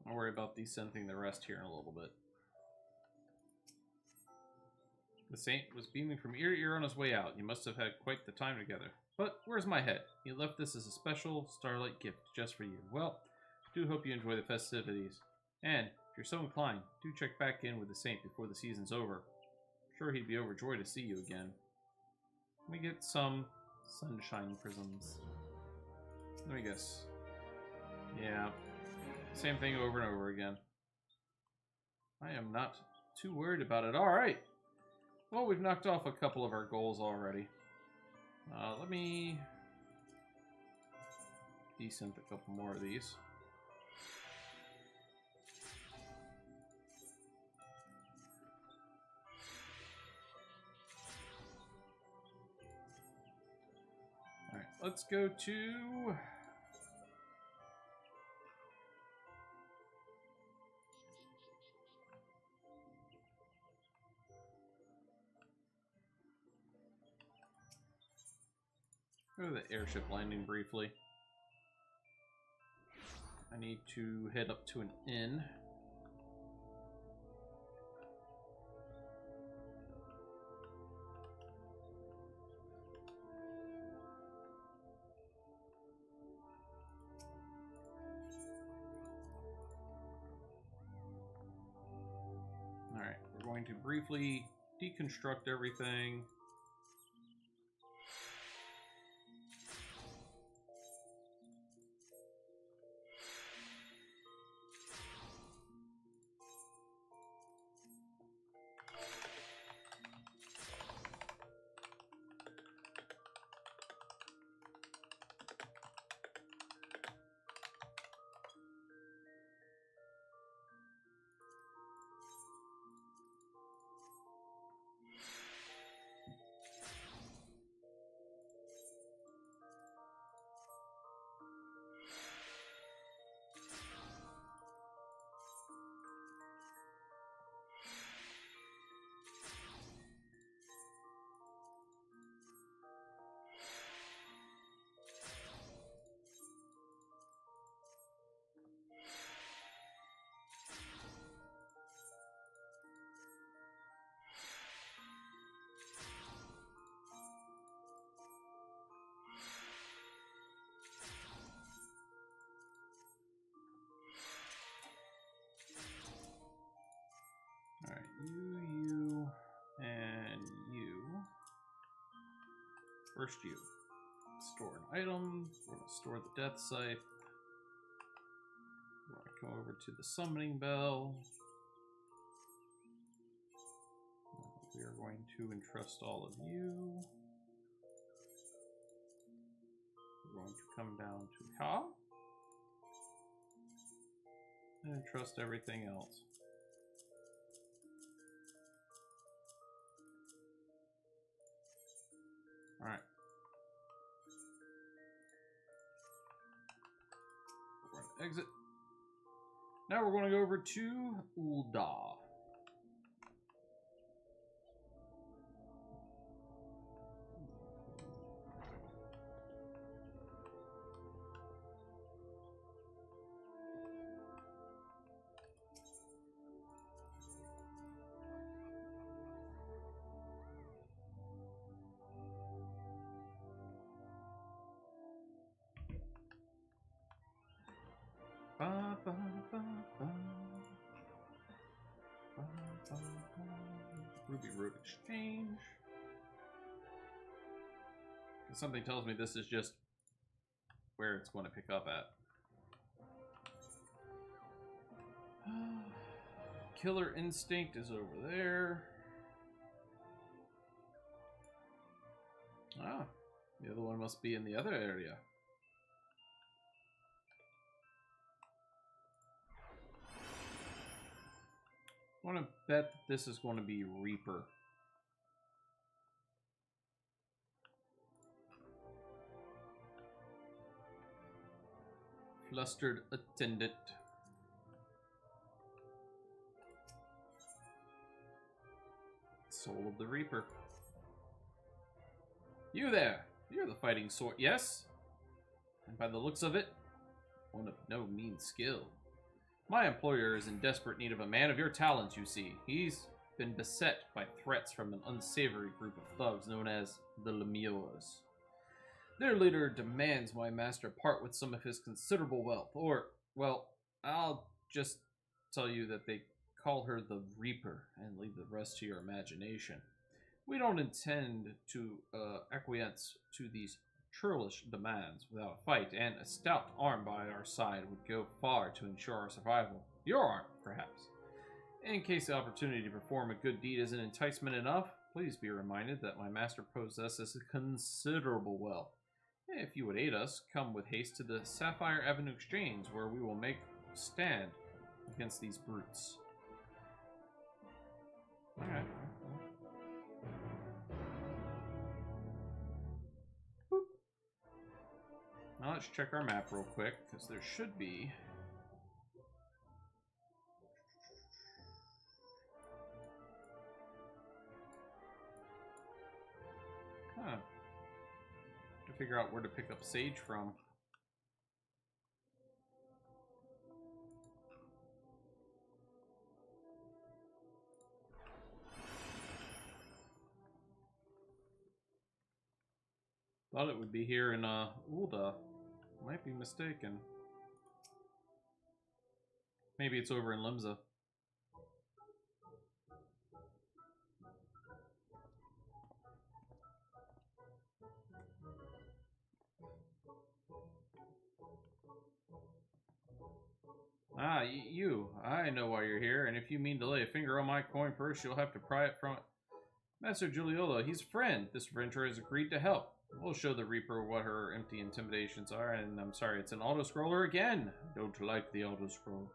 I'll worry about descenting the rest here in a little bit. The Saint was beaming from ear to ear on his way out. You must have had quite the time together. But where's my head? He left this as a special Starlight gift just for you. Well, I do hope you enjoy the festivities. And, if you're so inclined, do check back in with the Saint before the season's over. I'm sure he'd be overjoyed to see you again. Let me get some sunshine prisms. Let me guess. Yeah. Same thing over and over again. I am not too worried about it. Alright. Well, we've knocked off a couple of our goals already. Let me descent a couple more of these. Alright, let's go to... go to the airship landing briefly. I need to head up to an inn. Alright, we're going to briefly deconstruct everything. Alright, you, and you. First you. Store an item. We're going to store the death scythe. We're going to go over to the summoning bell. We are going to entrust all of you. We're going to come down to Ka. And entrust everything else. Exit. Now we're going to go over to Ulda. Ba, ba, ba, ba. Ba, ba, ba. Ruby Road Exchange. Something tells me this is just where it's going to pick up at. Killer Instinct is over there. Ah, the other one must be in the other area. I want to bet this is going to be Reaper. Flustered Attendant. Soul of the Reaper. You there! You're the fighting sort, yes? And by the looks of it, one of no mean skill. My employer is in desperate need of a man of your talents, you see. He's been beset by threats from an unsavory group of thugs known as the Lemures. Their leader demands my master part with some of his considerable wealth, or, well, I'll just tell you that they call her the Reaper and leave the rest to your imagination. We don't intend to acquiesce to these churlish demands without a fight, and a stout arm by our side would go far to ensure our survival. Your arm, perhaps. In case the opportunity to perform a good deed isn't enticement enough, please be reminded that my master possesses considerable wealth. If you would aid us, come with haste to the Sapphire Avenue Exchange, where we will make a stand against these brutes. Alright. Now let's check our map real quick, because there should be... Huh. To figure out where to pick up sage from. Thought it would be here in Ulda. Might be mistaken. Maybe it's over in Limsa. Ah, you. I know why you're here, and if you mean to lay a finger on my coin purse, you'll have to pry it from it. Master Giuliolo, he's a friend. This venture has agreed to help. We'll show the Reaper what her empty intimidations are, and I'm sorry, it's an auto-scroller again. I don't like the auto-scroll.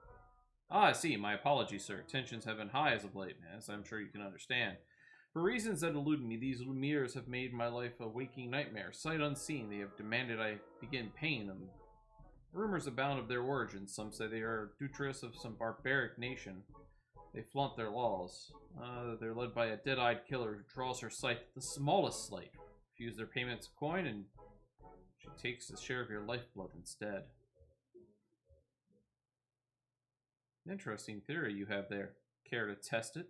Ah, I see. My apologies, sir. Tensions have been high as of late, as I'm sure you can understand. For reasons that elude me, these Lemures have made my life a waking nightmare. Sight unseen, they have demanded I begin paying them. Rumors abound of their origins. Some say they are dutress of some barbaric nation. They flaunt their laws. They're led by a dead-eyed killer who draws her sight at the smallest slight. Refuse their payments of coin, and she takes a share of your lifeblood instead. Interesting theory you have there. Care to test it?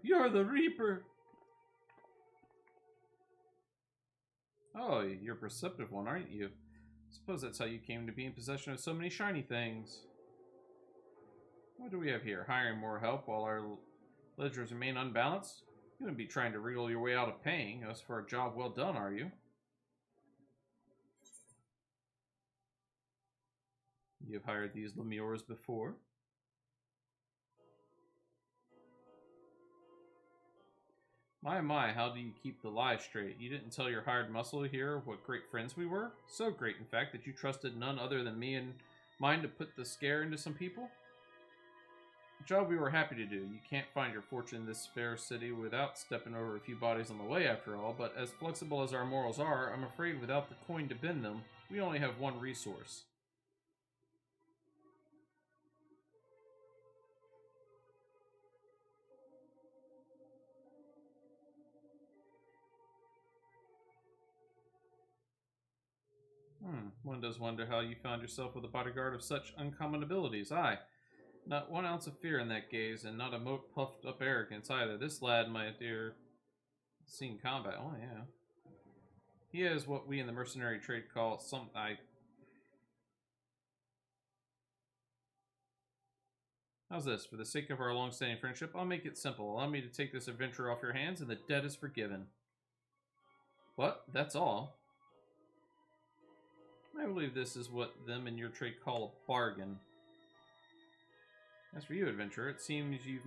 You're the Reaper! Oh, you're a perceptive one, aren't you? Suppose that's how you came to be in possession of so many shiny things. What do we have here? Hiring more help while our ledgers remain unbalanced? You wouldn't be trying to wriggle your way out of paying us for a job well done, are you? You've hired these Lemures before? My, how do you keep the lie straight? You didn't tell your hired muscle here what great friends we were? So great, in fact, that you trusted none other than me and mine to put the scare into some people? A job we were happy to do. You can't find your fortune in this fair city without stepping over a few bodies on the way, after all, but as flexible as our morals are, I'm afraid without the coin to bend them, we only have one resource. One does wonder how you found yourself with a bodyguard of such uncommon abilities. Aye, not 1 ounce of fear in that gaze, and not a mote puffed up arrogance either. This lad, my dear, seen combat. Oh, yeah. He has what we in the mercenary trade call How's this? For the sake of our long-standing friendship, I'll make it simple. Allow me to take this adventure off your hands, and the debt is forgiven. What? That's all? I believe this is what them in your trade call a bargain. As for you, adventurer, it seems you've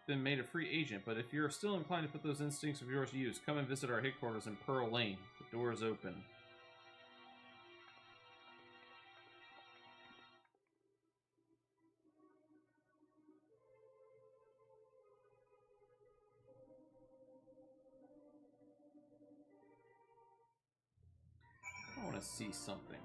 been made a free agent, but if you're still inclined to put those instincts of yours to use, come and visit our headquarters in Pearl Lane. The door is open. I want to see something.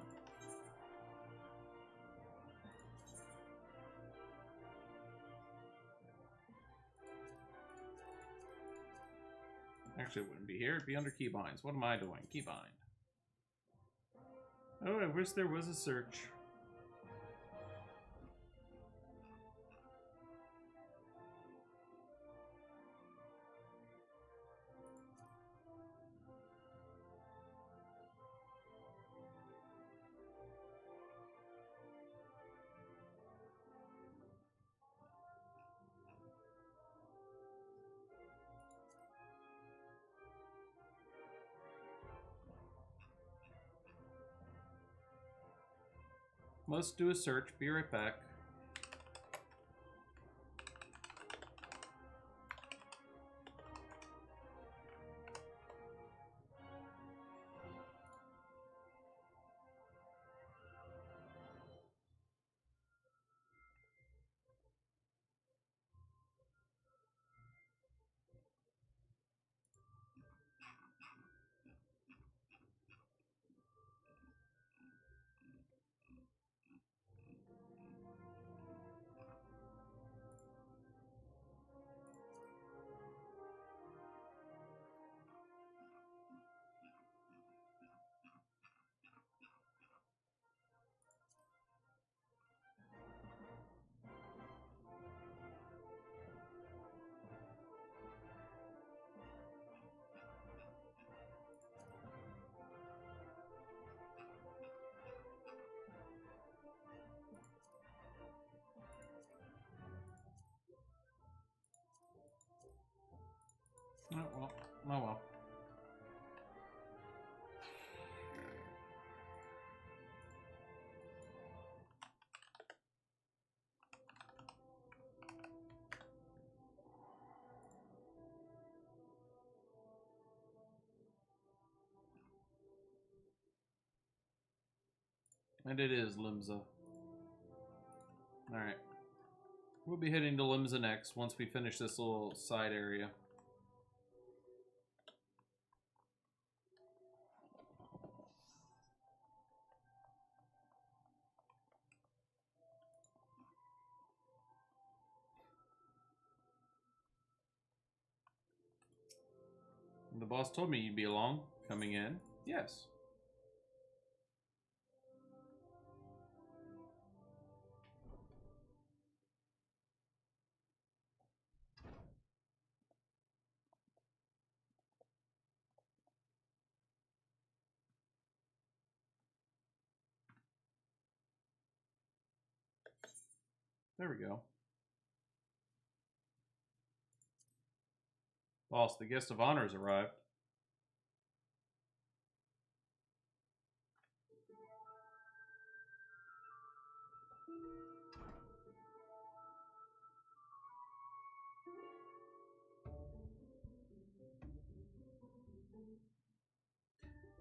Actually, it wouldn't be here. It'd be under keybinds. What am I doing? Keybind. Oh, I wish there was a search. Must do a search. Be right back. Oh well. Oh well. And it is Limsa. Alright. We'll be heading to Limsa next once we finish this little side area. The boss told me you'd be along. Coming in? Yes. There we go. Boss, the guest of honor has arrived.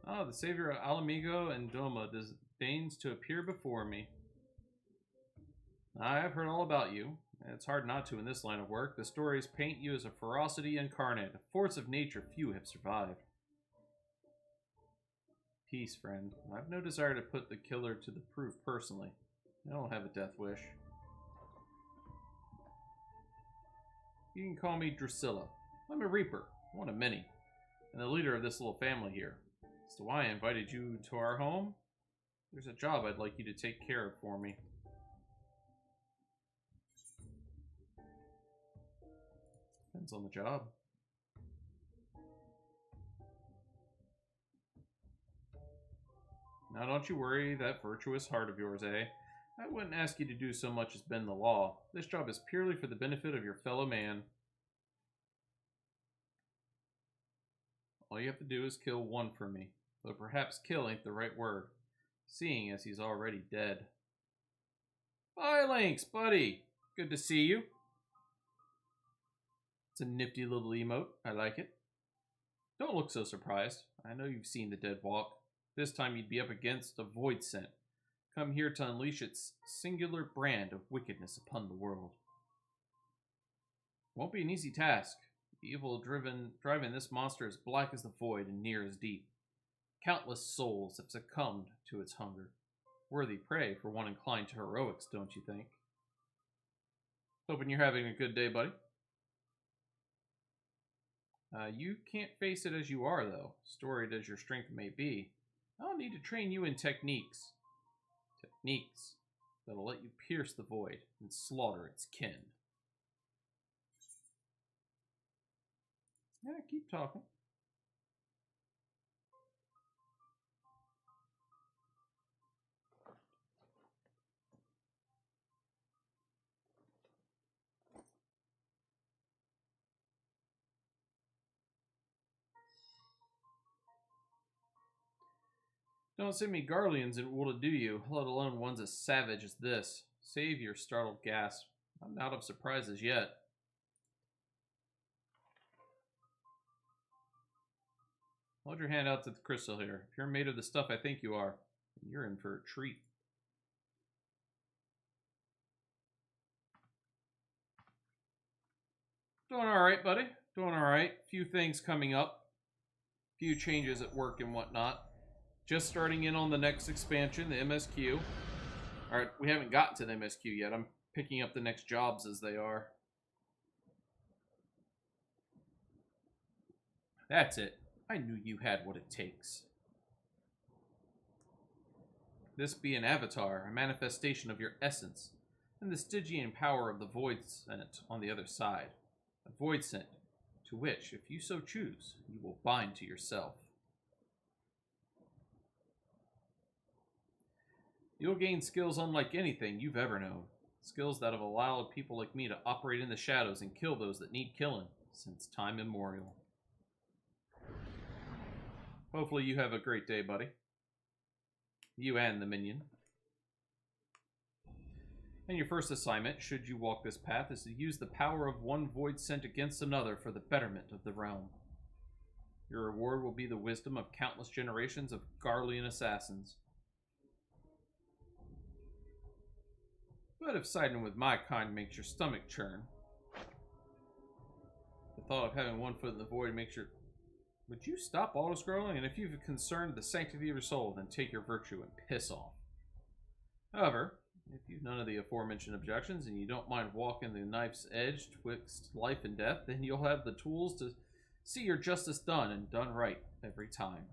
Ah, the savior of Alamigo and Doma deigns to appear before me. I have heard all about you. It's hard not to in this line of work. The stories paint you as a ferocity incarnate, a force of nature few have survived. Peace, friend. I've no desire to put the killer to the proof personally. I don't have a death wish. You can call me Drusilla. I'm a Reaper, one of many, and the leader of this little family here. As to why I invited you to our home, there's a job I'd like you to take care of for me. Depends on the job. Now don't you worry that virtuous heart of yours, eh? I wouldn't ask you to do so much as bend the law. This job is purely for the benefit of your fellow man. All you have to do is kill one for me. Though perhaps kill ain't the right word, seeing as he's already dead. Hi, Lynx, buddy. Good to see you. It's a nifty little emote. I like it. Don't look so surprised. I know you've seen the dead walk. This time you'd be up against a void scent, come here to unleash its singular brand of wickedness upon the world. Won't be an easy task. The evil driving this monster as black as the void and near as deep. Countless souls have succumbed to its hunger. Worthy prey for one inclined to heroics, don't you think? Hoping you're having a good day, buddy. You can't face it as you are, though, storied as your strength may be. I'll need to train you in techniques. Techniques that'll let you pierce the void and slaughter its kin. Yeah, keep talking. Don't send me Garleans in wool to do you, let alone ones as savage as this. Save your startled gasp. I'm out of surprises yet. Hold your hand out to the crystal here. If you're made of the stuff I think you are, you're in for a treat. Doing alright, buddy. Doing alright. Few things coming up. Few changes at work and whatnot. Just starting in on the next expansion, the MSQ. Alright, we haven't gotten to the MSQ yet. I'm picking up the next jobs as they are. That's it. I knew you had what it takes. This be an avatar, a manifestation of your essence, and the Stygian power of the Void Scent on the other side. A Void Scent, to which, if you so choose, you will bind to yourself. You'll gain skills unlike anything you've ever known. Skills that have allowed people like me to operate in the shadows and kill those that need killing since time immemorial. Hopefully you have a great day, buddy. You and the minion. And your first assignment, should you walk this path, is to use the power of one void sent against another for the betterment of the realm. Your reward will be the wisdom of countless generations of Garlean assassins. But if siding with my kind makes your stomach churn, the thought of having one foot in the void makes your... Would you stop auto-scrolling? And if you've concerned the sanctity of your soul, then take your virtue and piss off. However, if you've none of the aforementioned objections and you don't mind walking the knife's edge twixt life and death, then you'll have the tools to see your justice done and done right every time.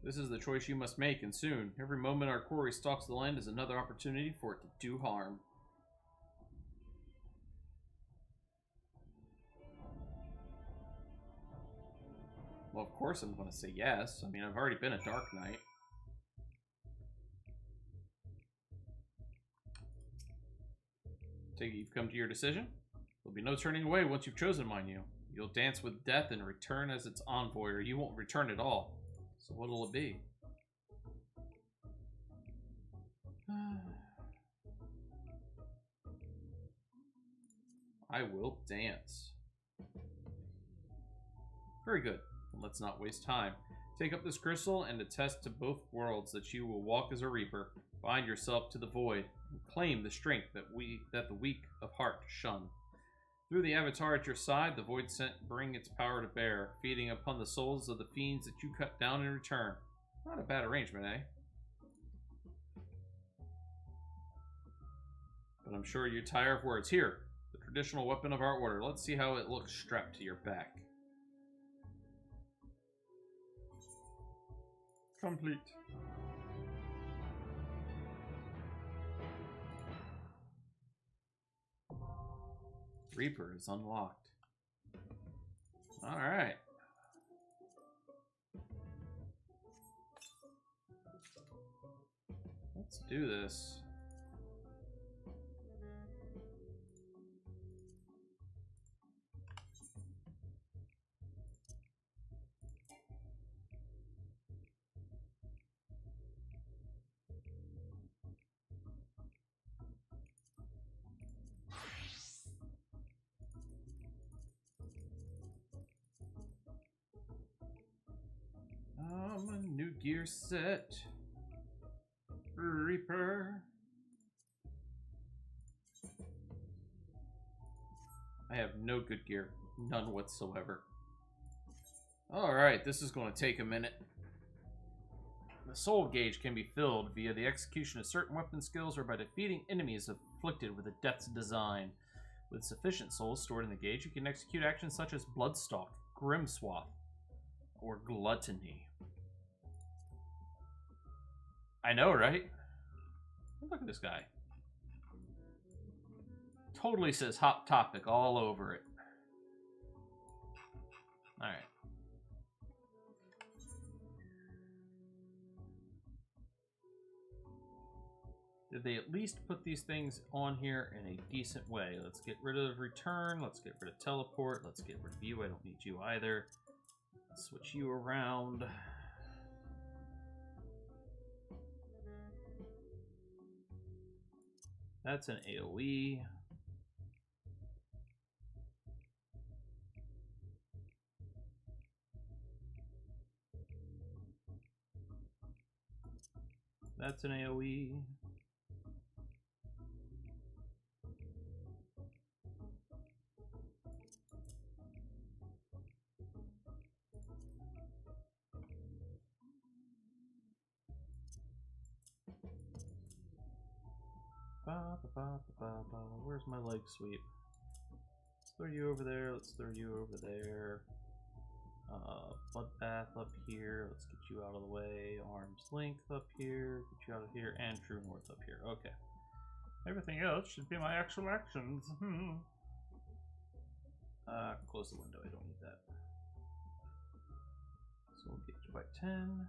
This is the choice you must make, and soon. Every moment our quarry stalks the land is another opportunity for it to do harm. Well, of course I'm going to say yes. I mean, I've already been a Dark Knight. Take it you've come to your decision? There'll be no turning away once you've chosen, mind you. You'll dance with death and return as its envoy, or you won't return at all. So what'll it be? I will dance. Very good. Let's not waste time. Take up this crystal and attest to both worlds that you will walk as a Reaper, bind yourself to the void, and claim the strength that the weak of heart shun. Through the avatar at your side, the void scent bring its power to bear, feeding upon the souls of the fiends that you cut down in return. Not a bad arrangement, eh? But I'm sure you're tired of words. Here, the traditional weapon of our order. Let's see how it looks strapped to your back. Complete. Reaper is unlocked. Alright. Let's do this. A new gear set. Reaper. I have no good gear. None whatsoever. Alright, this is going to take a minute. The soul gauge can be filled via the execution of certain weapon skills or by defeating enemies afflicted with a death's design. With sufficient souls stored in the gauge, you can execute actions such as Bloodstalk, Grimswath, or Gluttony. I know, right? Look at this guy. Totally says Hot Topic all over it. Alright. Did they at least put these things on here in a decent way? Let's get rid of return. Let's get rid of teleport. Let's get rid of you. I don't need you either. Let's switch you around. That's an AoE. That's an AoE. Where's my leg sweep? Let's throw you over there. Let's throw you over there. Bloodbath up here. Let's get you out of the way. Arm's length up here. Get you out of here. And True North up here. Okay. Everything else should be my actual actions. Close the window. I don't need that. So we'll get you by 10.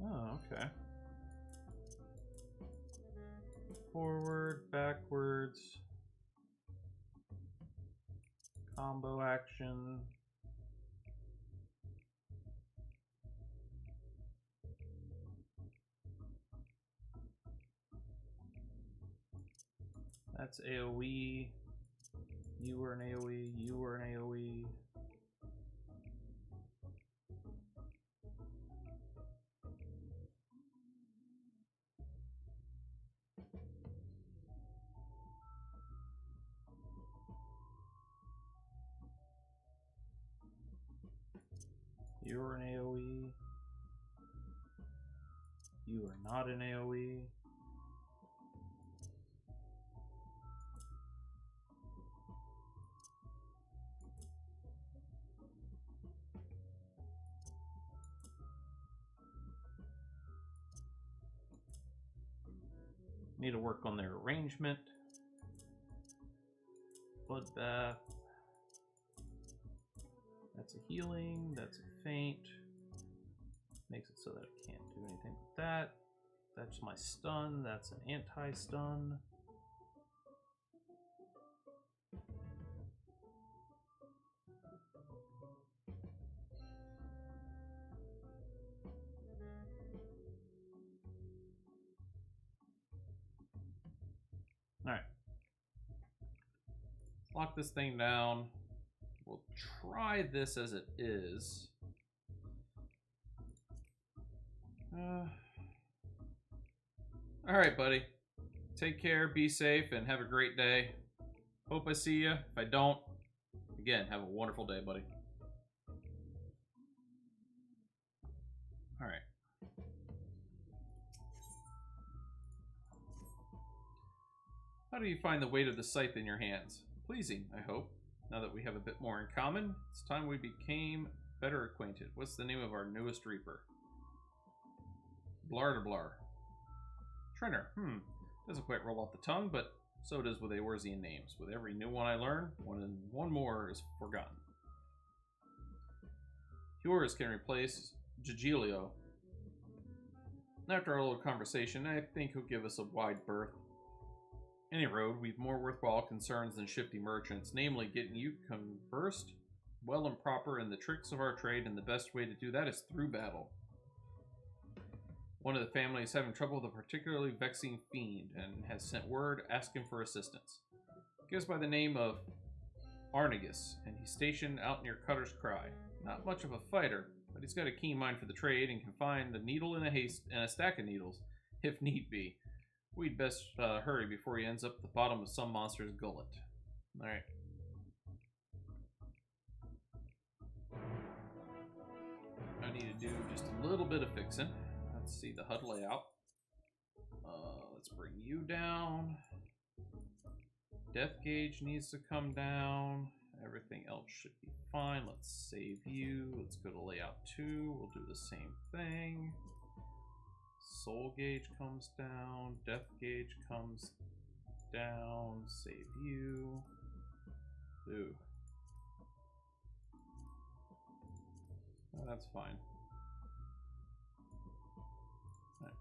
Oh, okay. Forward, backwards, combo action. That's AoE. You were an AoE. You were an AoE. You are an AoE. You are not an AoE. Need to work on their arrangement. Bloodbath. That's a healing. That's a feint. Makes it so that I can't do anything with that. That's my stun. That's an anti-stun. Alright. Lock this thing down. We'll try this as it is. Alright, buddy. Take care, be safe, and have a great day. Hope I see you. If I don't, again, have a wonderful day, buddy. Alright. How do you find the weight of the scythe in your hands? Pleasing, I hope. Now that we have a bit more in common, it's time we became better acquainted. What's the name of our newest reaper? Blar to Blar. Trenner. Doesn't quite roll off the tongue, but so does with Eorzean names. With every new one I learn, one more is forgotten. Yours can replace Gigilio. After our little conversation, I think he'll give us a wide berth. Any road, we've more worthwhile concerns than shifty merchants, namely getting you conversed well and proper in the tricks of our trade, and the best way to do that is through battle. One of the family is having trouble with a particularly vexing fiend, and has sent word asking for assistance. He goes by the name of Arnegus, and he's stationed out near Cutter's Cry. Not much of a fighter, but he's got a keen mind for the trade, and can find a needle in a stack of needles, if need be. We'd best hurry before he ends up at the bottom of some monster's gullet. Alright. I need to do just a little bit of fixing. Let's see the HUD layout. Let's bring you down. Death gauge needs to come down. Everything else should be fine. Let's save you. Let's go to layout 2. We'll do the same thing. Soul gauge comes down. Death gauge comes down. Save you. Ooh. Oh, that's fine. Right.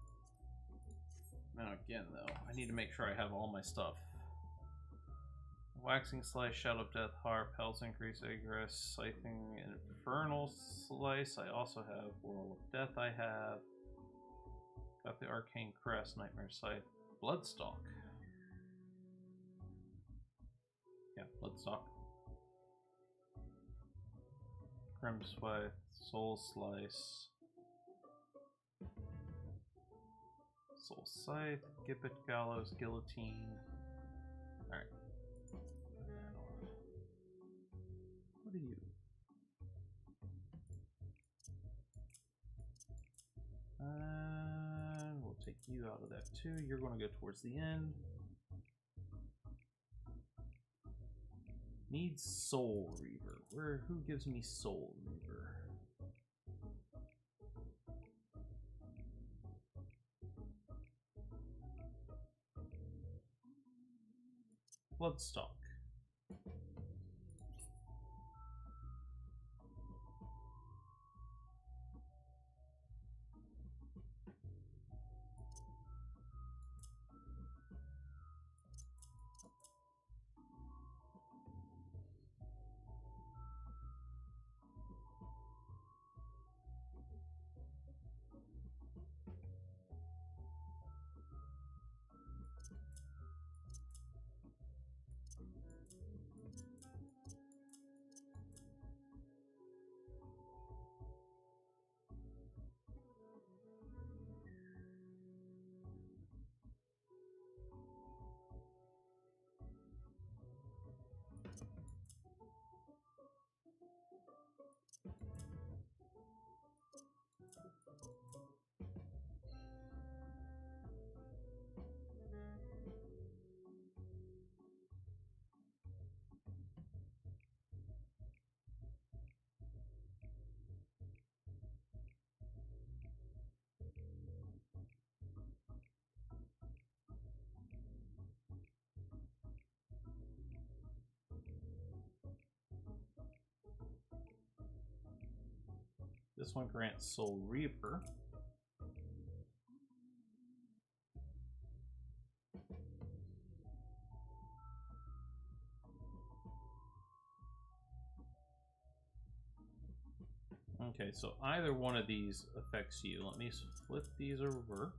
Now again, though, I need to make sure I have all my stuff. Waxing Slice, Shadow of Death, Harp, Health Increase, Egress, Scything, Infernal Slice. I also have Whirl of Death. I have. Got the Arcane Crest, Nightmare Sight, Bloodstalk. Yeah, Bloodstalk. Grim Scythe, Soul Slice. Soul Scythe, Gibbet, Gallows, Guillotine. Alright. What are you? We'll take you out of that too. You're going to go towards the end. Needs Soul Reaver. Who gives me Soul Reaver? Bloodstock. This one grants Soul Reaper. Okay, so either one of these affects you. Let me flip these over.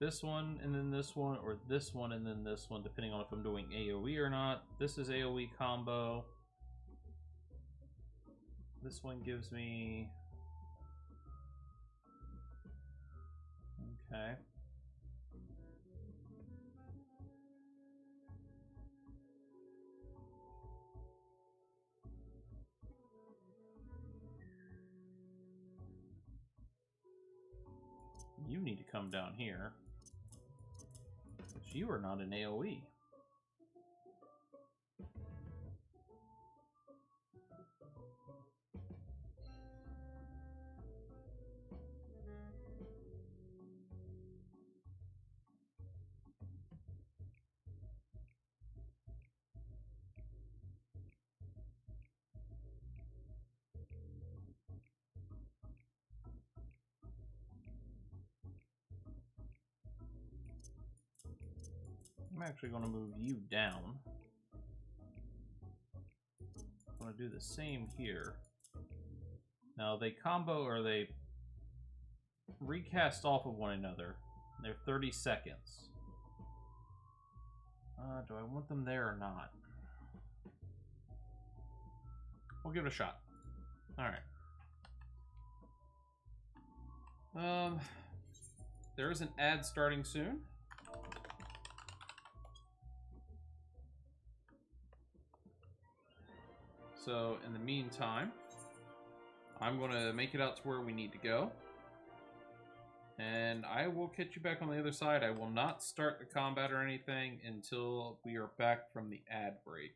this one and then this one, or this one and then this one, depending on if I'm doing AoE or not. This is AoE combo. This one gives me... Okay. You need to come down here. Because you are not an AoE. I'm actually going to move you down. I'm going to do the same here. Now they combo, or they recast off of one another. They're 30 seconds. Do I want them there or not? We'll give it a shot. Alright. There is an ad starting soon. So, in the meantime, I'm going to make it out to where we need to go. And I will catch you back on the other side. I will not start the combat or anything until we are back from the ad break.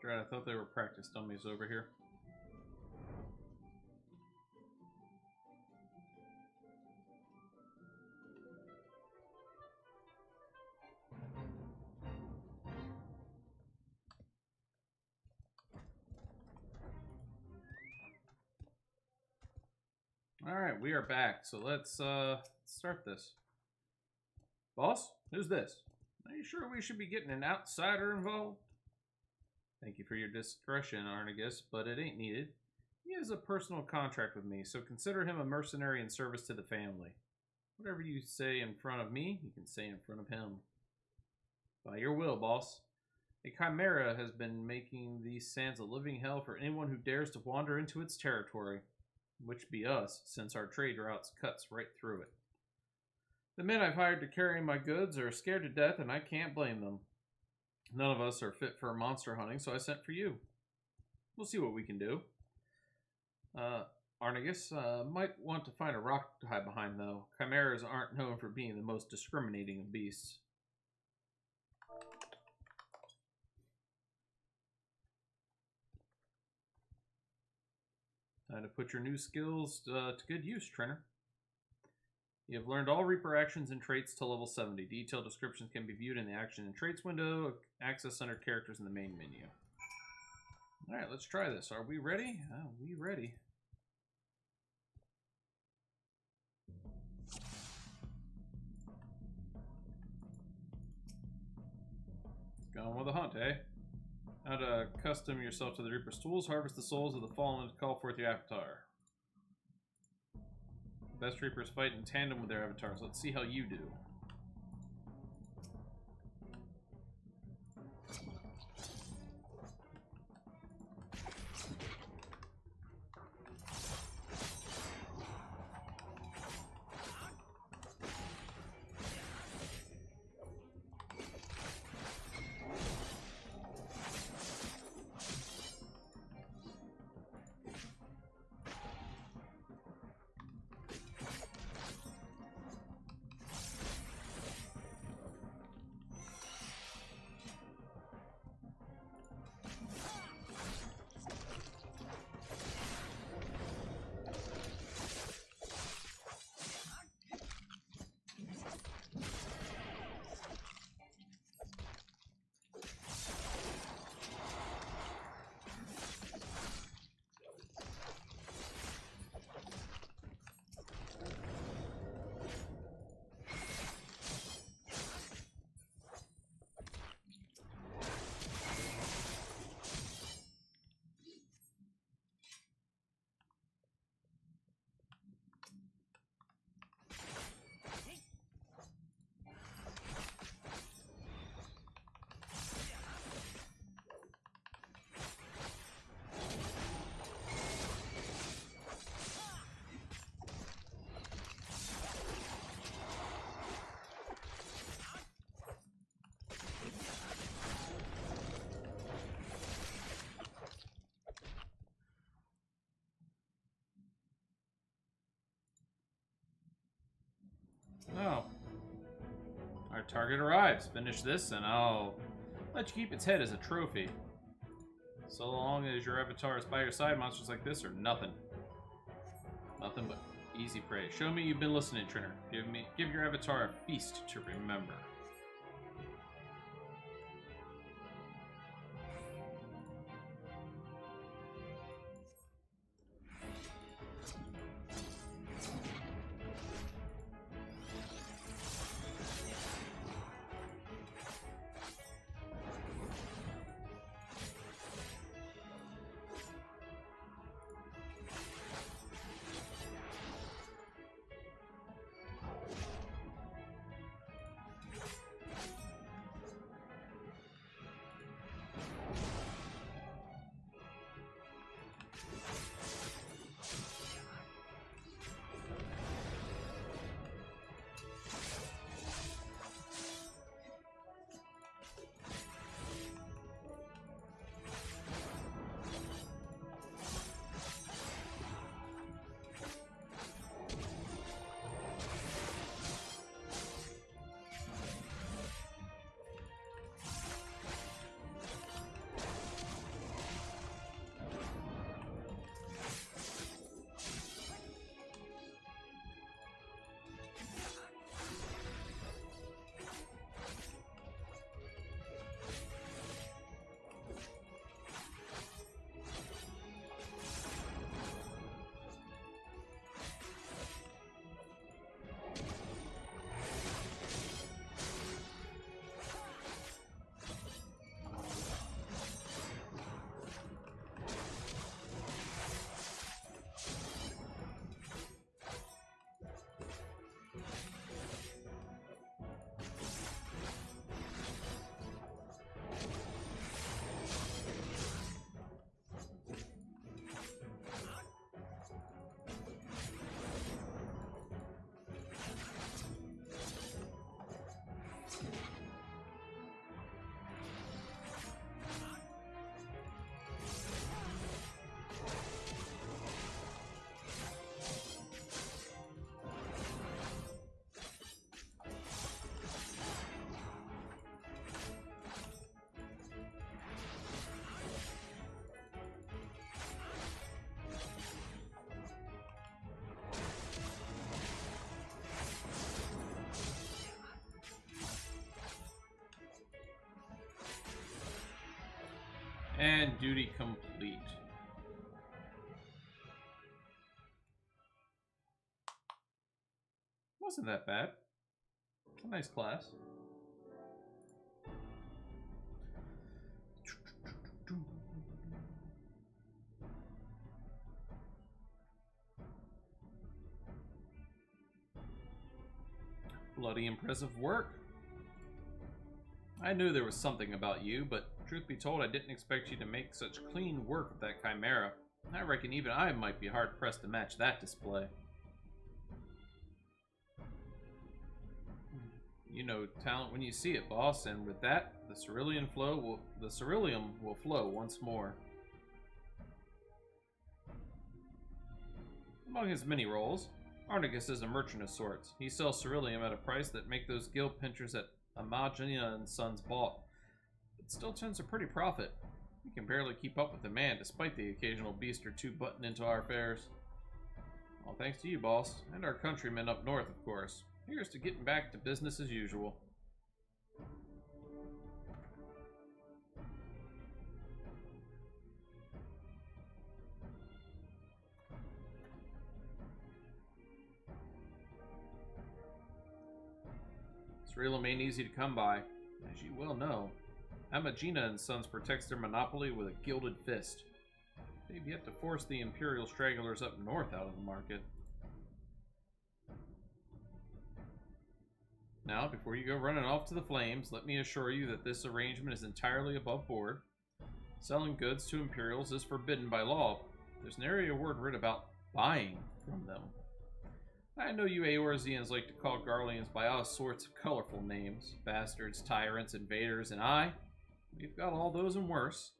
Right, I thought they were practice dummies over here. Alright, we are back, so let's start this. Boss, who's this? Are you sure we should be getting an outsider involved? Thank you for your discretion, Arnigus, but it ain't needed. He has a personal contract with me, so consider him a mercenary in service to the family. Whatever you say in front of me, you can say in front of him. By your will, boss. A chimera has been making these sands a living hell for anyone who dares to wander into its territory, which be us, since our trade routes cuts right through it. The men I've hired to carry my goods are scared to death, and I can't blame them. None of us are fit for monster hunting, so I sent for you. We'll see what we can do. Arnigus might want to find a rock to hide behind, though. Chimeras aren't known for being the most discriminating of beasts. Time to put your new skills to good use, Trainer. You have learned all Reaper actions and traits to level 70. Detailed descriptions can be viewed in the action and traits window. Access under characters in the main menu. Alright, let's try this. Are we ready? Oh, we ready. Going with a hunt, eh? How to accustom yourself to the Reaper's tools. Harvest the souls of the fallen to call forth your avatar. The best Reapers fight in tandem with their avatars. Let's see how you do. Oh. Our target arrives. Finish this and I'll let you keep its head as a trophy. So long as your avatar is by your side, monsters like this are nothing. Nothing but easy prey. Show me you've been listening, Trainer. Give your avatar a feast to remember. And duty complete. Wasn't that bad. It's a nice class. Bloody impressive work. I knew there was something about you, but truth be told, I didn't expect you to make such clean work of that chimera. I reckon even I might be hard-pressed to match that display. You know talent when you see it, boss, and with that, the ceruleum will flow once more. Among his many roles, Arnicus is a merchant of sorts. He sells ceruleum at a price that make those guild pinchers at Imagina and Sons balk. But still turns a pretty profit. We can barely keep up with the man, despite the occasional beast or two butting into our affairs. All thanks to you, boss, and our countrymen up north, of course. Here's to getting back to business as usual. Ceruleum ain't easy to come by, as you well know. Imagina and Sons protects their monopoly with a gilded fist. They've yet to force the Imperial stragglers up north out of the market. Now, before you go running off to the flames, let me assure you that this arrangement is entirely above board. Selling goods to Imperials is forbidden by law. There's nary a word written about buying from them. I know you Eorzeans like to call Garleans by all sorts of colorful names. Bastards, tyrants, invaders, and we've got all those and worse.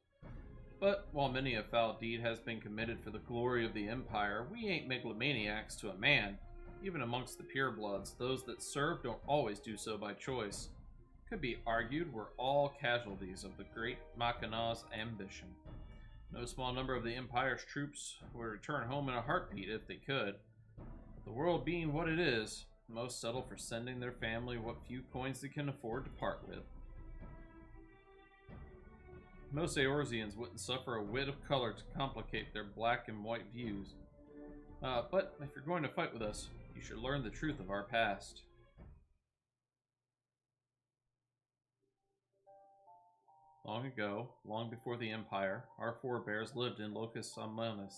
But while many a foul deed has been committed for the glory of the Empire, we ain't megalomaniacs to a man. Even amongst the purebloods, those that serve don't always do so by choice. Could be argued we're all casualties of the great Machina's ambition. No small number of the Empire's troops would return home in a heartbeat if they could. But the world being what it is, most settle for sending their family what few coins they can afford to part with. Most Eorzeans wouldn't suffer a whit of color to complicate their black and white views. But if you're going to fight with us, you should learn the truth of our past. Long ago, long before the Empire, our forebears lived in Locus Amonis,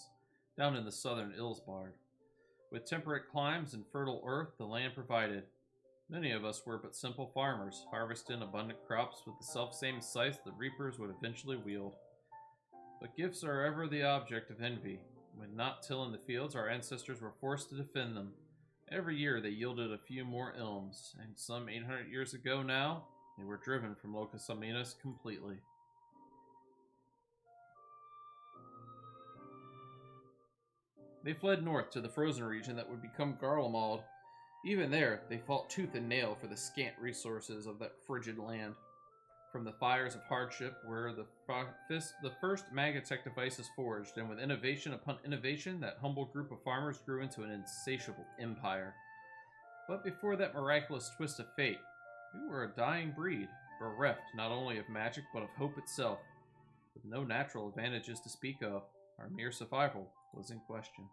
down in the southern Ilsbard. With temperate climes and fertile earth, the land provided. Many of us were but simple farmers, harvesting abundant crops with the self-same scythe the reapers would eventually wield. But gifts are ever the object of envy. When not tilling the fields, our ancestors were forced to defend them. Every year they yielded a few more ilms, and some 800 years ago now, they were driven from Locus Amonis completely. They fled north to the frozen region that would become Garlemald. Even there, they fought tooth and nail for the scant resources of that frigid land. From the fires of hardship were the first magatech devices forged, and with innovation upon innovation, that humble group of farmers grew into an insatiable empire. But before that miraculous twist of fate, we were a dying breed, bereft not only of magic but of hope itself. With no natural advantages to speak of, our mere survival was in question.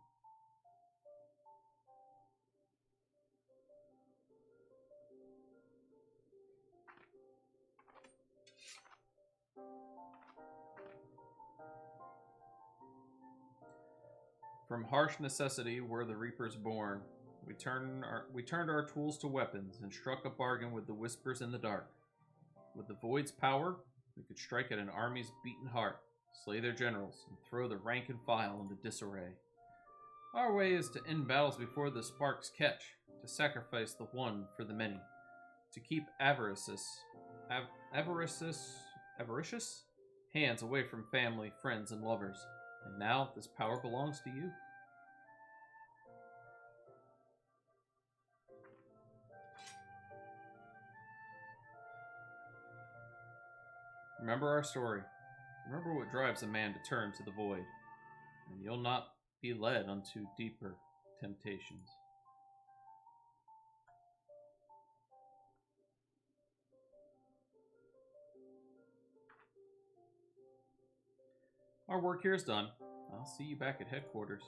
From harsh necessity were the reapers born. We turned our tools to weapons and struck a bargain with the whispers in the dark. With the void's power, we could strike at an army's beaten heart, slay their generals, and throw the rank and file into disarray. Our way is to end battles before the sparks catch, to sacrifice the one for the many, to keep avaricious hands away from family, friends, and lovers. And now this power belongs to you. Remember our story. Remember what drives a man to turn to the void, and you'll not be led unto deeper temptations. Our work here is done. I'll see you back at headquarters.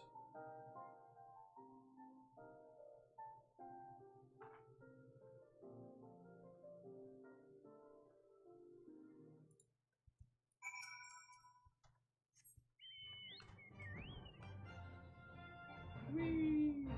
Whee!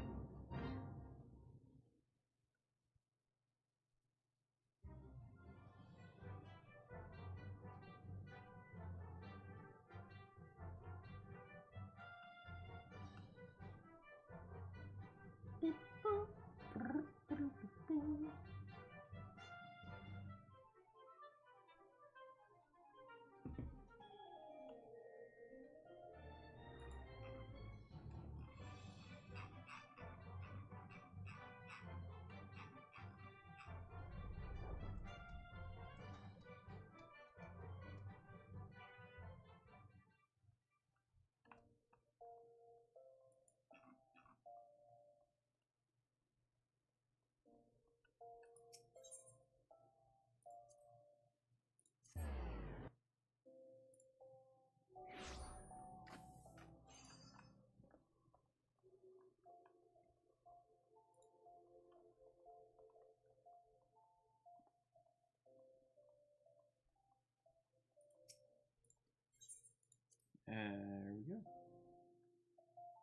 And there we go.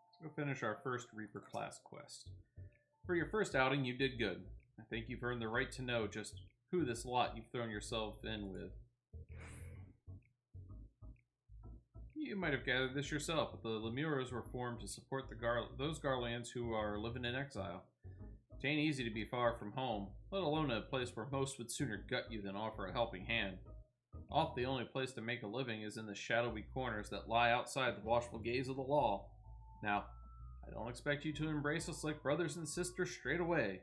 Let's go finish our first Reaper class quest. For your first outing, you did good. I think you've earned the right to know just who this lot you've thrown yourself in with. You might have gathered this yourself, but the Lemuros were formed to support those Garlands who are living in exile. It ain't easy to be far from home, let alone in a place where most would sooner gut you than offer a helping hand. Oft the only place to make a living is in the shadowy corners that lie outside the watchful gaze of the law. Now, I don't expect you to embrace us like brothers and sisters straight away,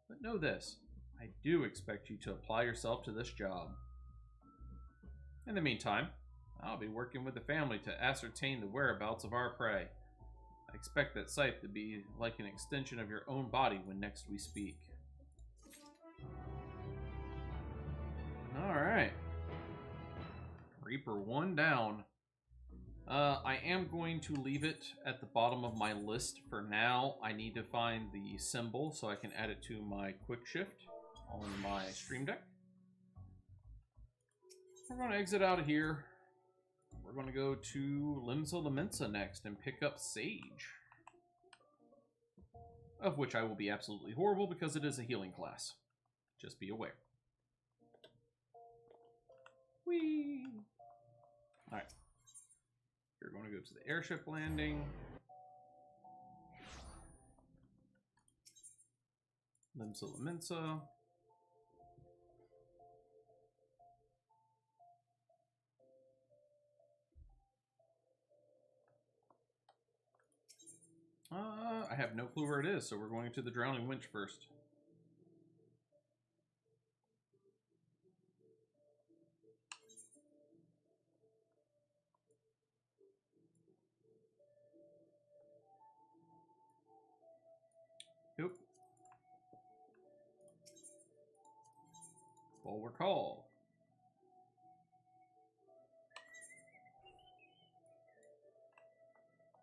but know this, I do expect you to apply yourself to this job. In the meantime, I'll be working with the family to ascertain the whereabouts of our prey. I expect that sight to be like an extension of your own body when next we speak. Alright. Reaper 1 down. I am going to leave it at the bottom of my list for now. I need to find the symbol so I can add it to my quick shift on my stream deck. We're going to exit out of here. We're going to go to Limsa Lamensa next and pick up Sage. Of which I will be absolutely horrible because it is a healing class. Just be aware. Whee! Alright. We're going to go to the airship landing. Limsa Lamensa. I have no clue where it is, so we're going to the Drowning Winch first. Nope. Forward call.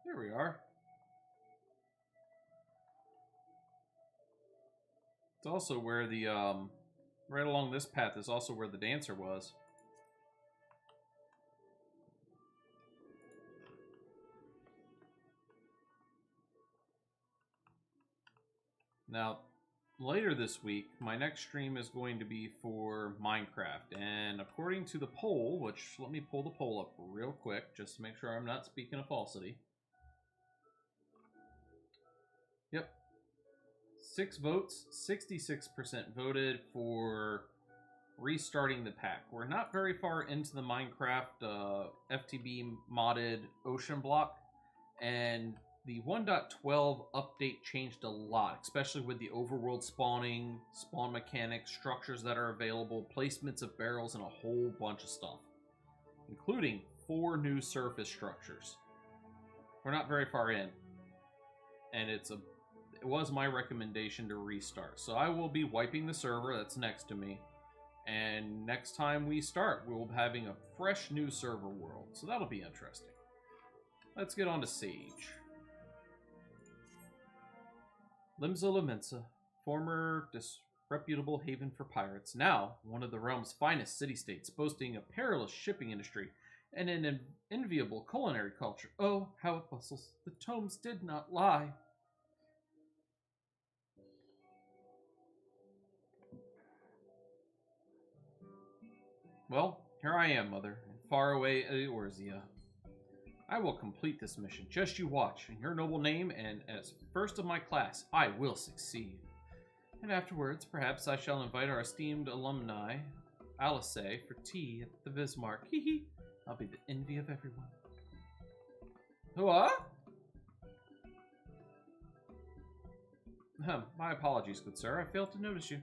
There we are. It's also where the, right along this path is also where the dancer was. Now, later this week, my next stream is going to be for Minecraft. And according to the poll, which, let me pull the poll up real quick, just to make sure I'm not speaking a falsity. Yep. 6 votes, 66% voted for restarting the pack. We're not very far into the Minecraft FTB modded ocean block, and the 1.12 update changed a lot, especially with the overworld spawning, spawn mechanics, structures that are available, placements of barrels, and a whole bunch of stuff, including 4 new surface structures. We're not very far in, and it was my recommendation to restart. So I will be wiping the server that's next to me, and next time we start, we'll be having a fresh new server world, so that'll be interesting. Let's get on to Sage. Limsa Lamensa, former disreputable haven for pirates, now one of the realm's finest city-states, boasting a perilous shipping industry and an enviable culinary culture. Oh, how it bustles. The tomes did not lie. Well, here I am, Mother, in faraway Eorzea. I will complete this mission. Just you watch. In your noble name, and as first of my class, I will succeed. And afterwards, perhaps I shall invite our esteemed alumni, Alice, for tea at the Bismarck. Hee hee. I'll be the envy of everyone. What? My apologies, good sir. I failed to notice you.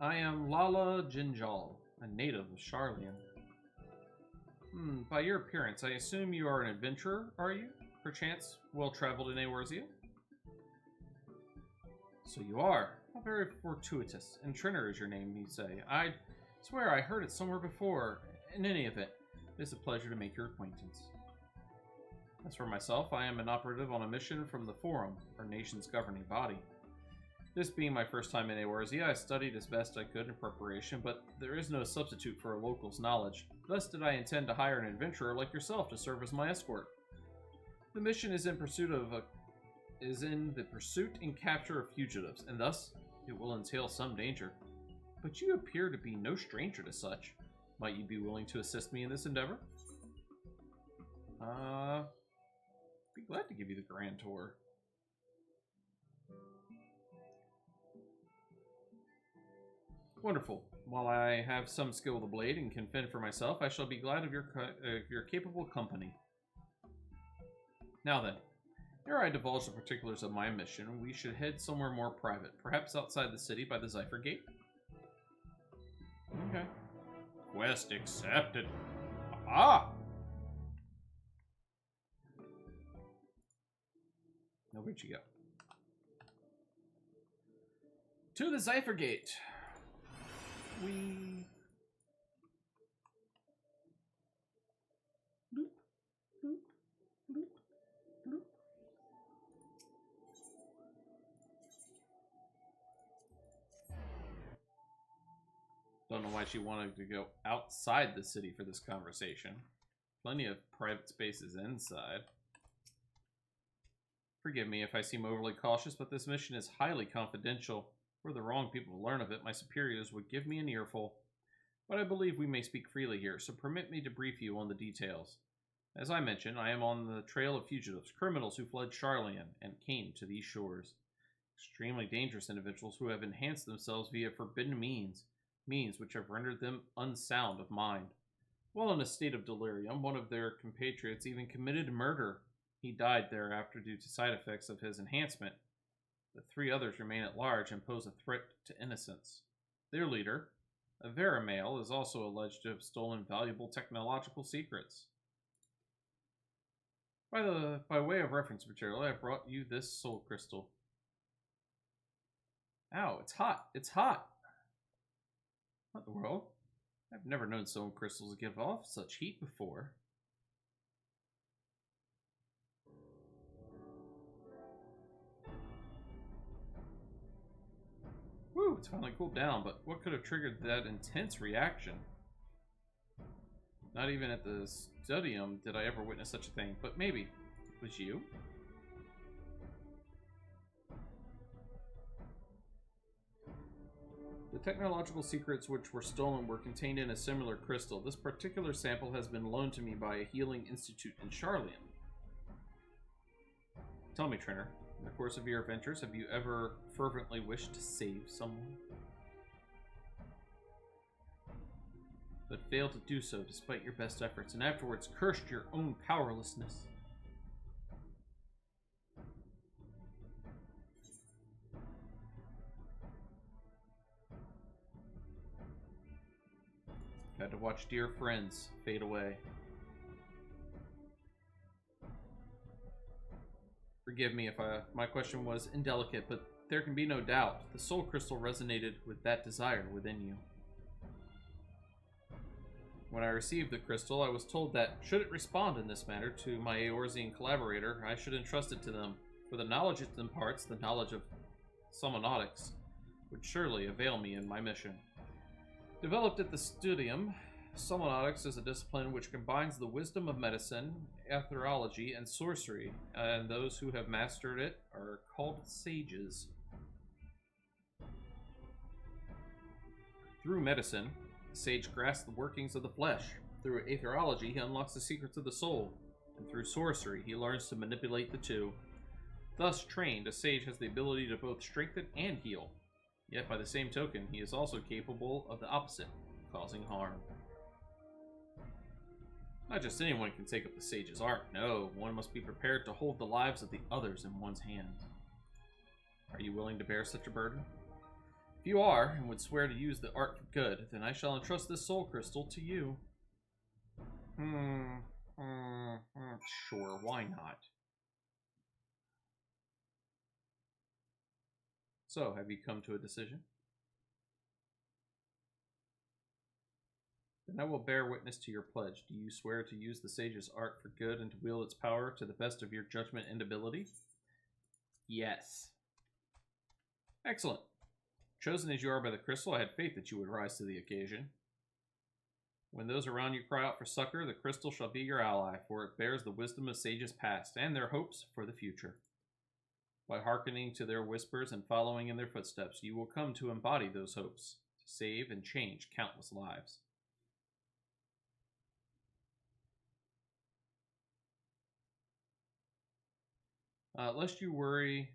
I am Lala Jinjal, a native of Charlian. By your appearance, I assume you are an adventurer, are you? Perchance well-traveled in Eorzea? So you are. How very fortuitous. And Trinner is your name, you say. I swear I heard it somewhere before. In any event, it is a pleasure to make your acquaintance. As for myself, I am an operative on a mission from the Forum, our nation's governing body. This being my first time in Eorzea, I studied as best I could in preparation, but there is no substitute for a local's knowledge. Thus did I intend to hire an adventurer like yourself to serve as my escort. The mission is in the pursuit and capture of fugitives, and thus it will entail some danger. But you appear to be no stranger to such. Might you be willing to assist me in this endeavor? Be glad to give you the grand tour. Wonderful. While I have some skill with the blade and can fend for myself, I shall be glad of your capable company. Now then, ere I divulge the particulars of my mission, we should head somewhere more private, perhaps outside the city by the Zephyr Gate. Okay. Quest accepted. Aha! Now where'd you go? To the Zephyr Gate. We bloop, bloop, bloop, bloop. Don't know why she wanted to go outside the city for this conversation. Plenty of private spaces inside. Forgive me if I seem overly cautious, but this mission is highly confidential. Were the wrong people to learn of it, my superiors would give me an earful. But I believe we may speak freely here, so permit me to brief you on the details. As I mentioned, I am on the trail of fugitives, criminals who fled Charlian and came to these shores. Extremely dangerous individuals who have enhanced themselves via forbidden means which have rendered them unsound of mind. While in a state of delirium, one of their compatriots even committed murder. He died thereafter due to side effects of his enhancement. The 3 others remain at large and pose a threat to innocence. Their leader, a Veramale, is also alleged to have stolen valuable technological secrets. By way of reference material, I have brought you this soul crystal. Ow, it's hot. It's hot. What in the world? I've never known soul crystals give off such heat before. Woo, it's finally cooled down, but what could have triggered that intense reaction? Not even at the studium did I ever witness such a thing, but maybe it was you? The technological secrets which were stolen were contained in a similar crystal. This particular sample has been loaned to me by a healing institute in Charlian. Tell me, Trinner, in the course of your adventures, have you ever fervently wished to save someone, but failed to do so despite your best efforts, and afterwards cursed your own powerlessness? Had to watch dear friends fade away. Forgive me if my question was indelicate, but there can be no doubt the soul crystal resonated with that desire within you. When I received the crystal, I was told that, should it respond in this manner to my Eorzean collaborator, I should entrust it to them, for the knowledge it imparts, the knowledge of summonautics, would surely avail me in my mission. Developed at the studium, summonautics is a discipline which combines the wisdom of medicine, aetherology, and sorcery, and those who have mastered it are called sages. Through medicine, the sage grasps the workings of the flesh. Through aetherology, he unlocks the secrets of the soul. And through sorcery, he learns to manipulate the two. Thus trained, a sage has the ability to both strengthen and heal. Yet by the same token, he is also capable of the opposite, causing harm. Not just anyone can take up the sage's art. No, one must be prepared to hold the lives of the others in one's hands. Are you willing to bear such a burden? If you are, and would swear to use the art for good, then I shall entrust this soul crystal to you. Sure, why not? So, have you come to a decision? Then I will bear witness to your pledge. Do you swear to use the sage's art for good and to wield its power to the best of your judgment and ability? Yes. Excellent. Chosen as you are by the crystal, I had faith that you would rise to the occasion. When those around you cry out for succor, the crystal shall be your ally, for it bears the wisdom of sages past and their hopes for the future. By hearkening to their whispers and following in their footsteps, you will come to embody those hopes, to save and change countless lives. Lest you worry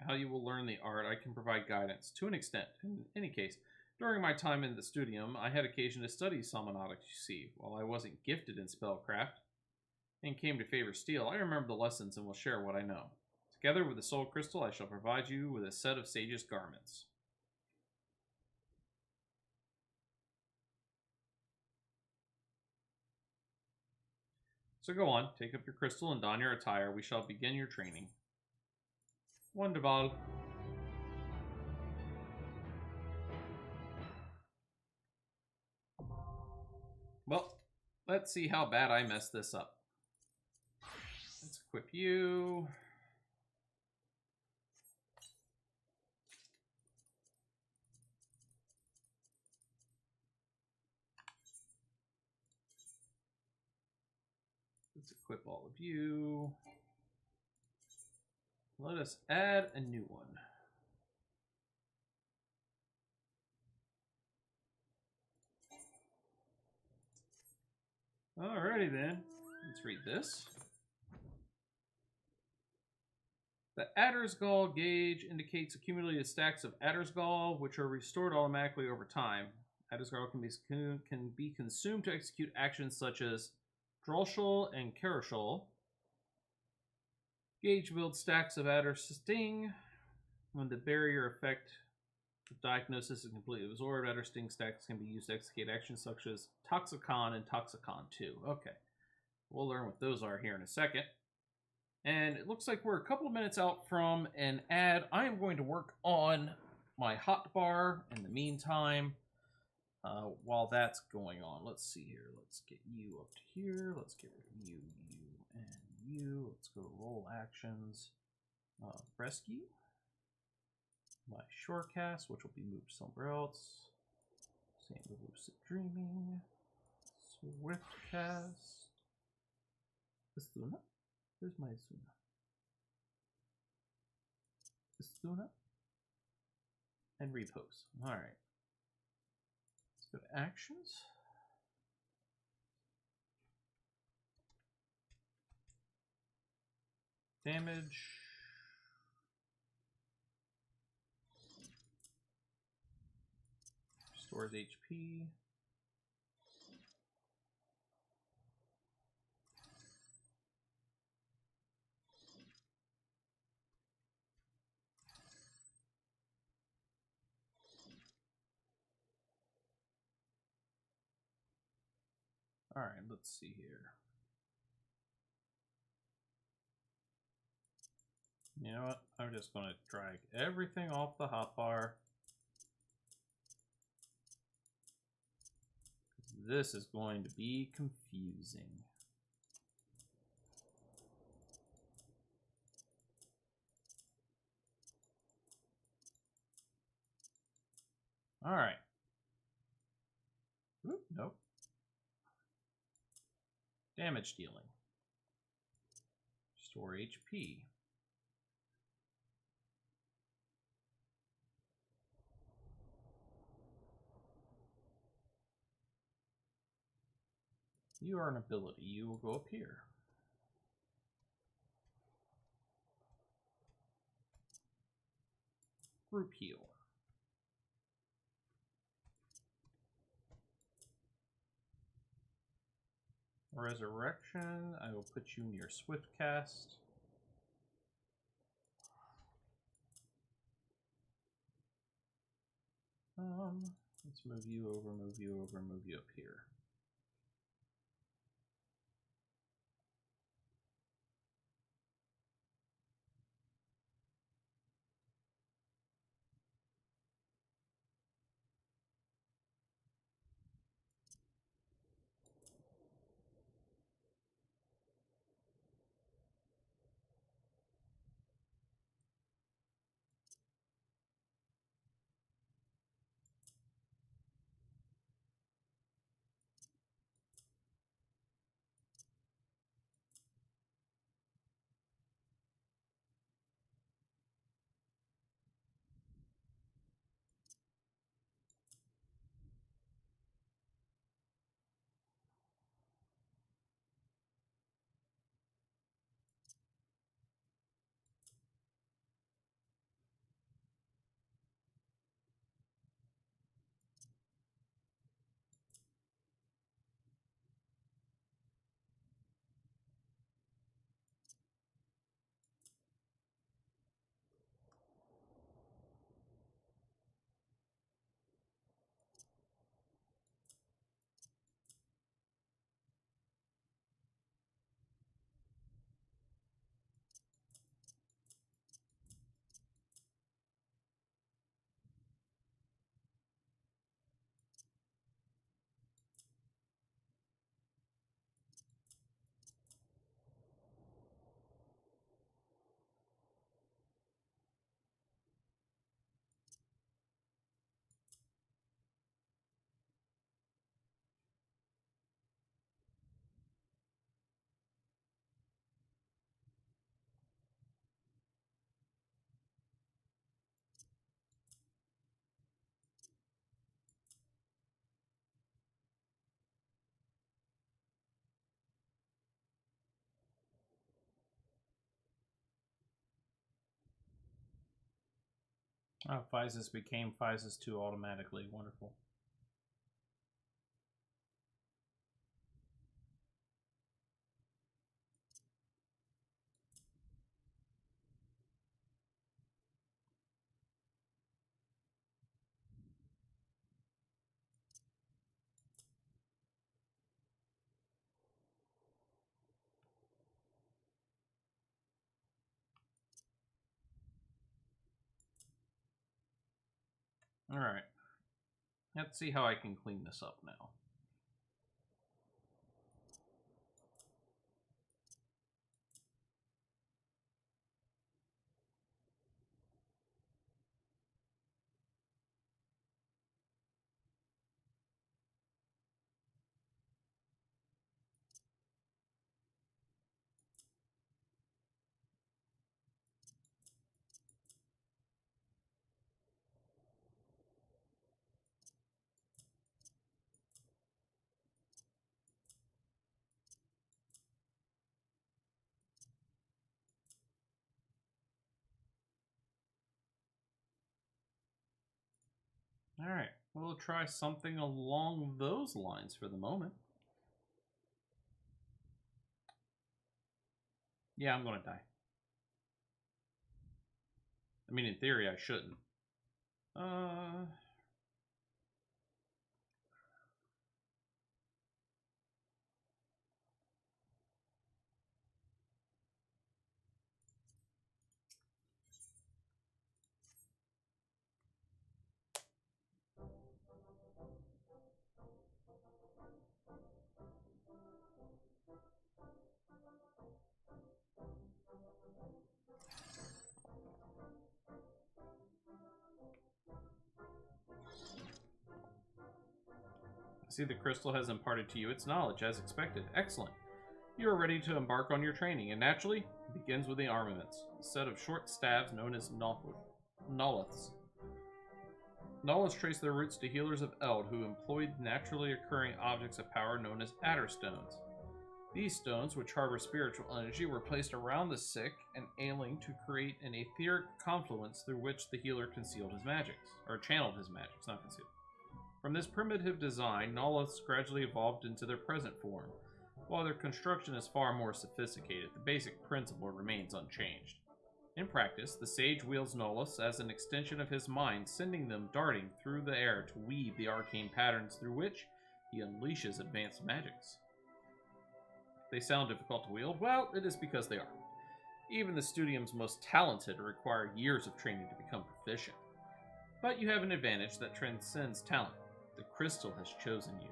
how you will learn the art, I can provide guidance, to an extent. In any case, during my time in the studium, I had occasion to study summonautics, you see. While I wasn't gifted in spellcraft, and came to favor steel, I remember the lessons and will share what I know. Together with the soul crystal, I shall provide you with a set of sage's garments. So go on, take up your crystal and don your attire. We shall begin your training. Wonderful. Well, let's see how bad I messed this up. Let's equip you. Let's equip all of you. Let us add a new one. Alrighty then. Let's read this. The Adder's Gall gauge indicates accumulated stacks of Adder's Gall, which are restored automatically over time. Adder's Gall can be consumed to execute actions such as Drolshul and Karashul. Gauge builds stacks of Adder Sting. When the barrier effect of diagnosis is completely absorbed, Adder Sting stacks can be used to execute actions such as Toxicon and Toxicon 2. Okay. We'll learn what those are here in a second. And it looks like we're a couple of minutes out from an ad. I am going to work on my hotbar in the meantime while that's going on. Let's see here. Let's get you up to here. Let's get rid of you, and you. Let's go to roll actions. Rescue. My Shorecast, which will be moved somewhere else. Same with Lucid Dreaming. Swiftcast. Asuna? Where's my Asuna? Asuna? And repose. Alright. Let's go to actions. Damage. Restores HP. All right, let's see here. You know what? I'm just going to drag everything off the hotbar. this is going to be confusing. All right. Oop, nope. Damage dealing. Restore HP. You are an ability. You will go up here. Group heal. Resurrection. I will put you near Swift Cast. Let's move you over, move you over, move you up here. Oh, Physis became Physis 2 automatically. Wonderful. All right. Let's see how I can clean this up now. All right. We'll try something along those lines for the moment. Yeah, I'm going to die. I mean, in theory, I shouldn't. see the crystal has imparted to you its knowledge, as expected. Excellent. You are ready to embark on your training, and naturally, it begins with the armaments. A set of short staves known as Noliths. Noliths trace their roots to healers of Eld, who employed naturally occurring objects of power known as Adder Stones. These stones, which harbor spiritual energy, were placed around the sick and ailing to create an etheric confluence through which the healer concealed his magics, or channeled his magics, not concealed. From this primitive design, Noliths gradually evolved into their present form. While their construction is far more sophisticated, the basic principle remains unchanged. In practice, the sage wields Noliths as an extension of his mind, sending them darting through the air to weave the arcane patterns through which he unleashes advanced magics. They sound difficult to wield? Well, it is because they are. Even the Studium's most talented require years of training to become proficient. But you have an advantage that transcends talent. The crystal has chosen you.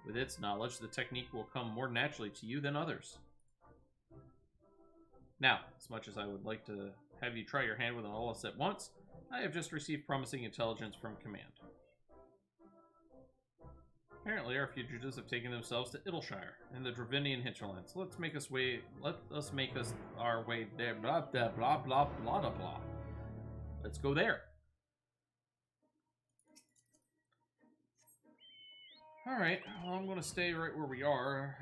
With its knowledge, the technique will come more naturally to you than others. Now, as much as I would like to have you try your hand with an Noliths at once, I have just received promising intelligence from command. Apparently, our fugitives have taken themselves to Idleshire and the Dravinian hinterlands. Let us make our way there. Blah blah blah blah blah blah blah. Let's go there. Alright, well, I'm going to stay right where we are,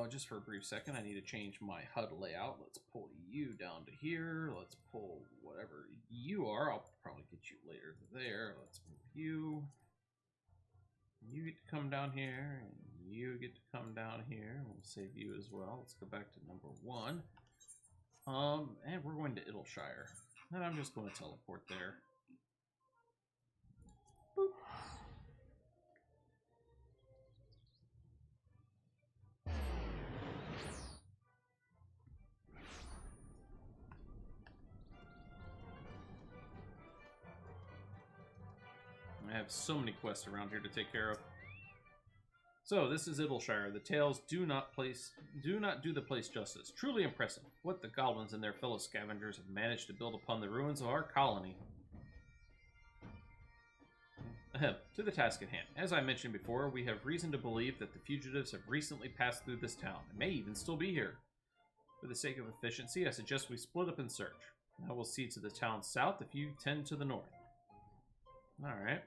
just for a brief second. I need to change my HUD layout. Let's pull you down to here. Let's pull whatever you are. I'll probably get you later there. Let's move you. You get to come down here, and you get to come down here. We'll save you as well. Let's go back to number 1. And we're going to Idleshire. And I'm just going to teleport there. Boop. I have so many quests around here to take care of. So, this is Idleshire. The tales do not do the place justice. Truly impressive what the goblins and their fellow scavengers have managed to build upon the ruins of our colony. To the task at hand. As I mentioned before, we have reason to believe that the fugitives have recently passed through this town, and may even still be here. For the sake of efficiency, I suggest we split up and search. I will see to the town south if you tend to the north. Alright.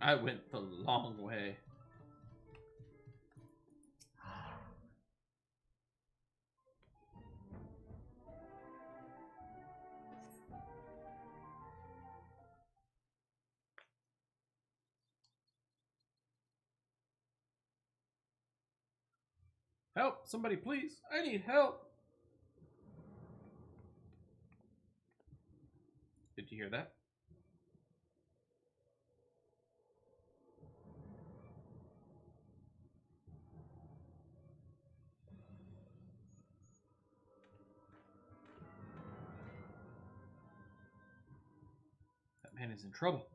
I went the long way. Help! Somebody please! I need help! Did you hear that? That man is in trouble.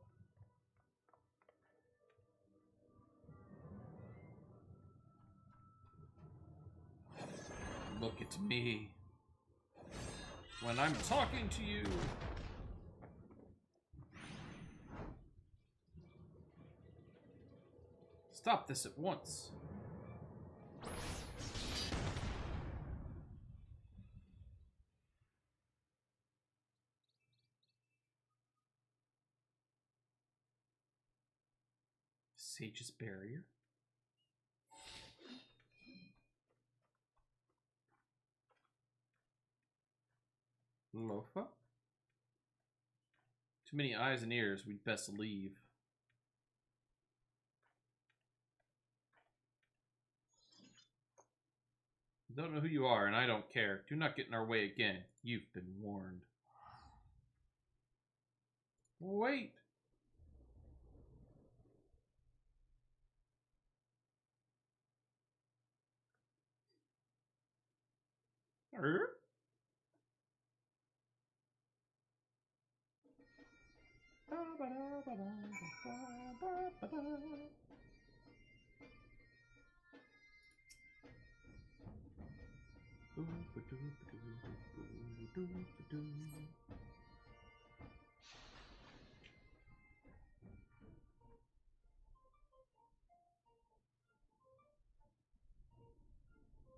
Look at me. When I'm talking to you. Stop this at once. Sage's barrier. Lofa. Too many eyes and ears. We'd best leave. Don't know who you are, and I don't care. Do not get in our way again. You've been warned. Wait.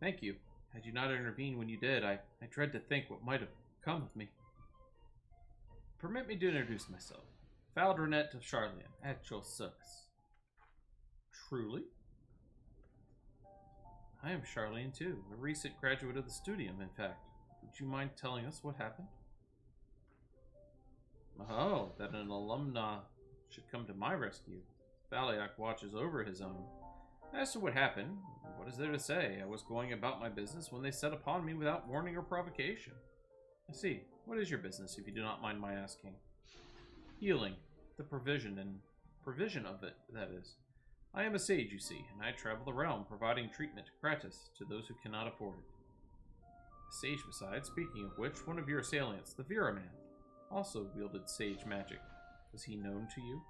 Thank you. Had you not intervened when you did, I dread to think what might have come of me. Permit me to introduce myself. Faldronet of Charlian, at your service. Truly? I am Charlian too, a recent graduate of the studium, in fact. Would you mind telling us what happened? Oh, that an alumna should come to my rescue. Valiak watches over his own. As to what happened, what is there to say? I was going about my business when they set upon me without warning or provocation. I see. What is your business, if you do not mind my asking? Healing. The provision of it, that is. I am a sage, you see, and I travel the realm providing treatment gratis to those who cannot afford it. A sage besides, speaking of which, one of your assailants, the Vera man, also wielded sage magic. Was he known to you?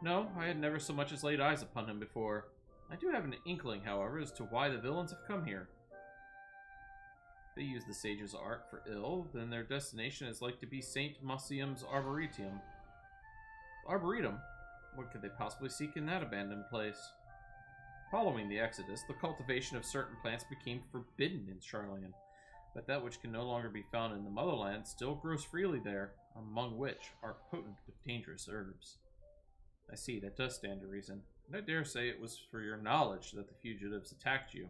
No, I had never so much as laid eyes upon him before. I do have an inkling, however, as to why the villains have come here. If they use the sage's art for ill, then their destination is like to be St. Mausium's Arboretum. Arboretum? What could they possibly seek in that abandoned place? Following the Exodus, the cultivation of certain plants became forbidden in Charlian, but that which can no longer be found in the motherland still grows freely there, among which are potent but dangerous herbs. I see, that does stand to reason. And I dare say it was for your knowledge that the fugitives attacked you.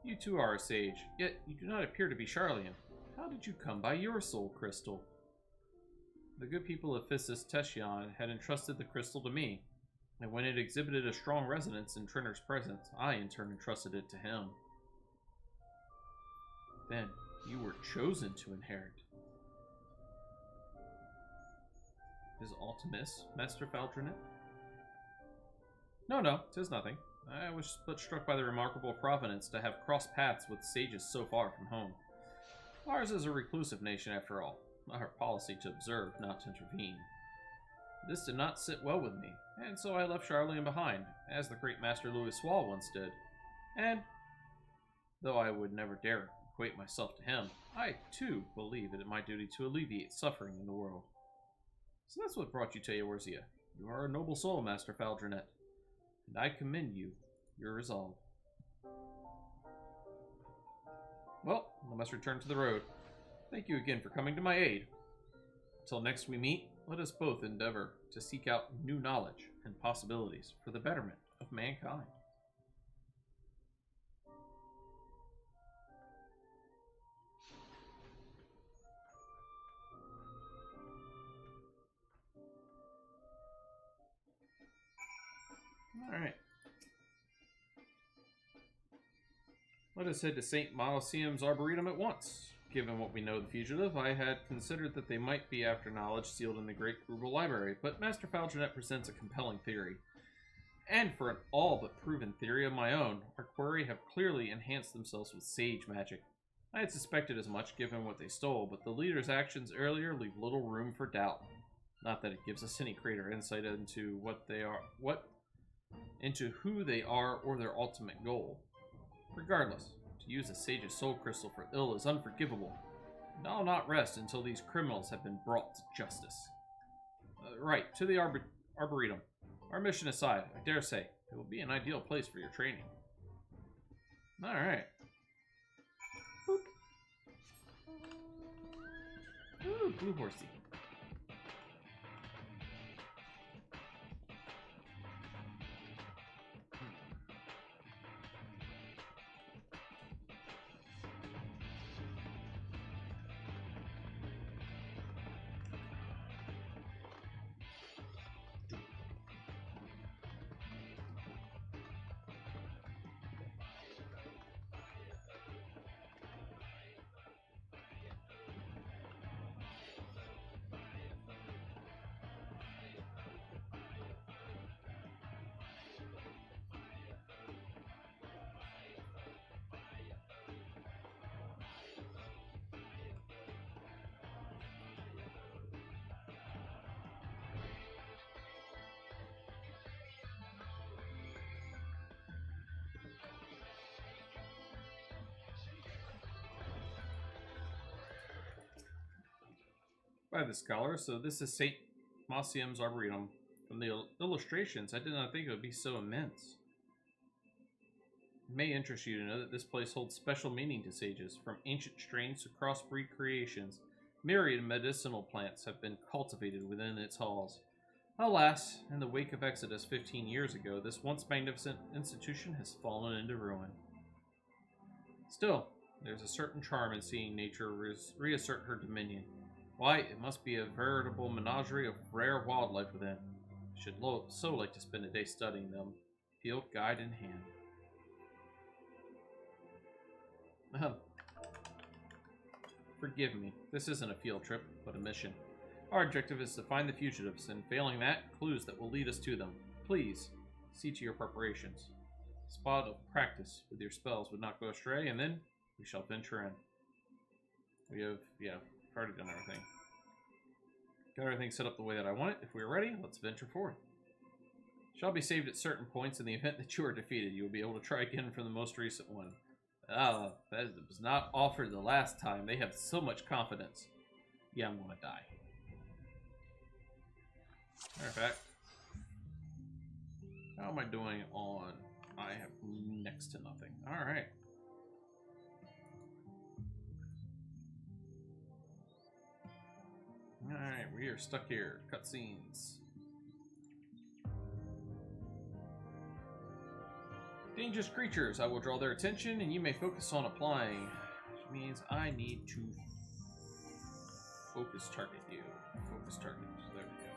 You too are a sage, yet you do not appear to be Charlian. How did you come by your soul crystal? The good people of Physis Teshion had entrusted the crystal to me, and when it exhibited a strong resonance in Triner's presence, I in turn entrusted it to him. Then, you were chosen to inherit. Is Ultimus, Master Faldronet? No, 'tis nothing. I was but struck by the remarkable providence to have crossed paths with sages so far from home. Ours is a reclusive nation, after all. Our policy to observe, not to intervene. This did not sit well with me, and so I left Charlian behind, as the great Master Louis Swall once did. And, though I would never dare equate myself to him, I, too, believe it my duty to alleviate suffering in the world. So that's what brought you to Eorzea. You are a noble soul, Master Faldronet, and I commend you, your resolve. Well, I must return to the road. Thank you again for coming to my aid. Until next we meet, let us both endeavor to seek out new knowledge and possibilities for the betterment of mankind. Alright. Let us head to St. Mausium's Arboretum at once. Given what we know of the fugitive, I had considered that they might be after knowledge sealed in the Great Frugal Library, but Master Faldronet presents a compelling theory. And for an all but proven theory of my own, our quarry have clearly enhanced themselves with sage magic. I had suspected as much given what they stole, but the leader's actions earlier leave little room for doubt. Not that it gives us any greater insight into into who they are or their ultimate goal. Regardless, to use a sage's soul crystal for ill is unforgivable, and I'll not rest until these criminals have been brought to justice. Right, to the Arboretum. Our mission aside, I dare say, it will be an ideal place for your training. Alright. Ooh, blue horsey. by the scholar, so this is St. Mosium's Arboretum. From the illustrations, I did not think it would be so immense. It may interest you to know that this place holds special meaning to sages. From ancient strains to crossbreed creations, myriad medicinal plants have been cultivated within its halls. Alas, in the wake of Exodus 15 years ago, this once magnificent institution has fallen into ruin. Still, there's a certain charm in seeing nature reassert her dominion. Why, it must be a veritable menagerie of rare wildlife within. I should so like to spend a day studying them, field guide in hand. Forgive me, this isn't a field trip, but a mission. Our objective is to find the fugitives, and failing that, clues that will lead us to them. Please, see to your preparations. A spot of practice with your spells would not go astray, and then we shall venture in. We have, already done everything. Got everything set up the way that I want it. If we are ready, let's venture forth. Shall be saved at certain points. In the event that you are defeated, you will be able to try again from the most recent one. That was not offered the last time. They have so much confidence. Yeah, I'm gonna die. Matter of fact, how am I doing on... I have next to nothing. Alright. Alright, we are stuck here. Cutscenes. Dangerous creatures. I will draw their attention, and you may focus on applying. Which means I need to focus target you. Focus target. So there we go.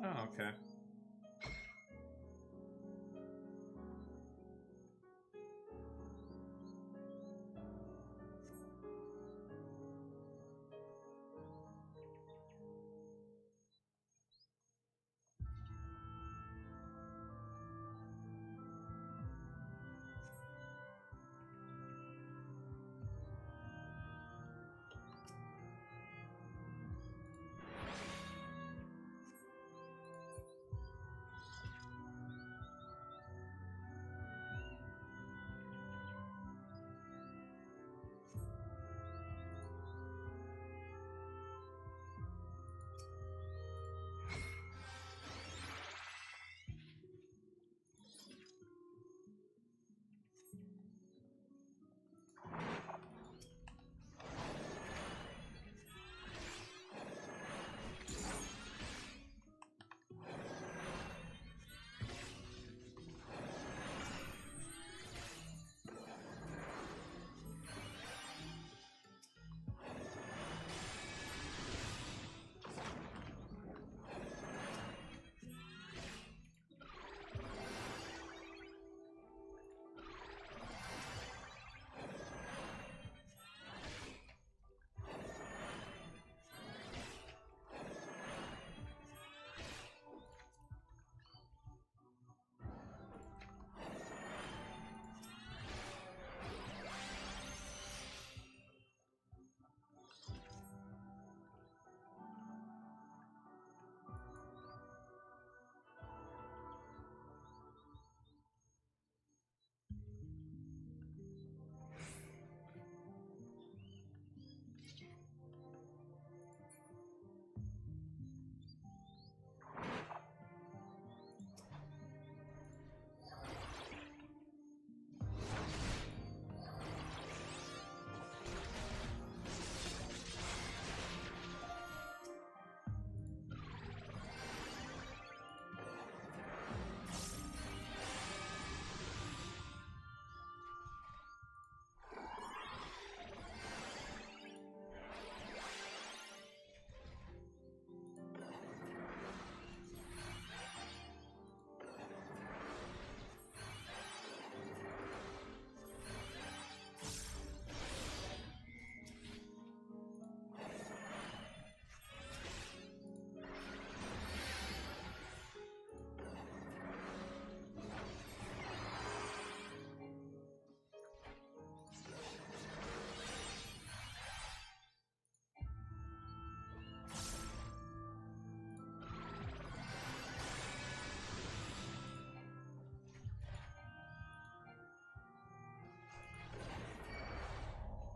Oh, okay.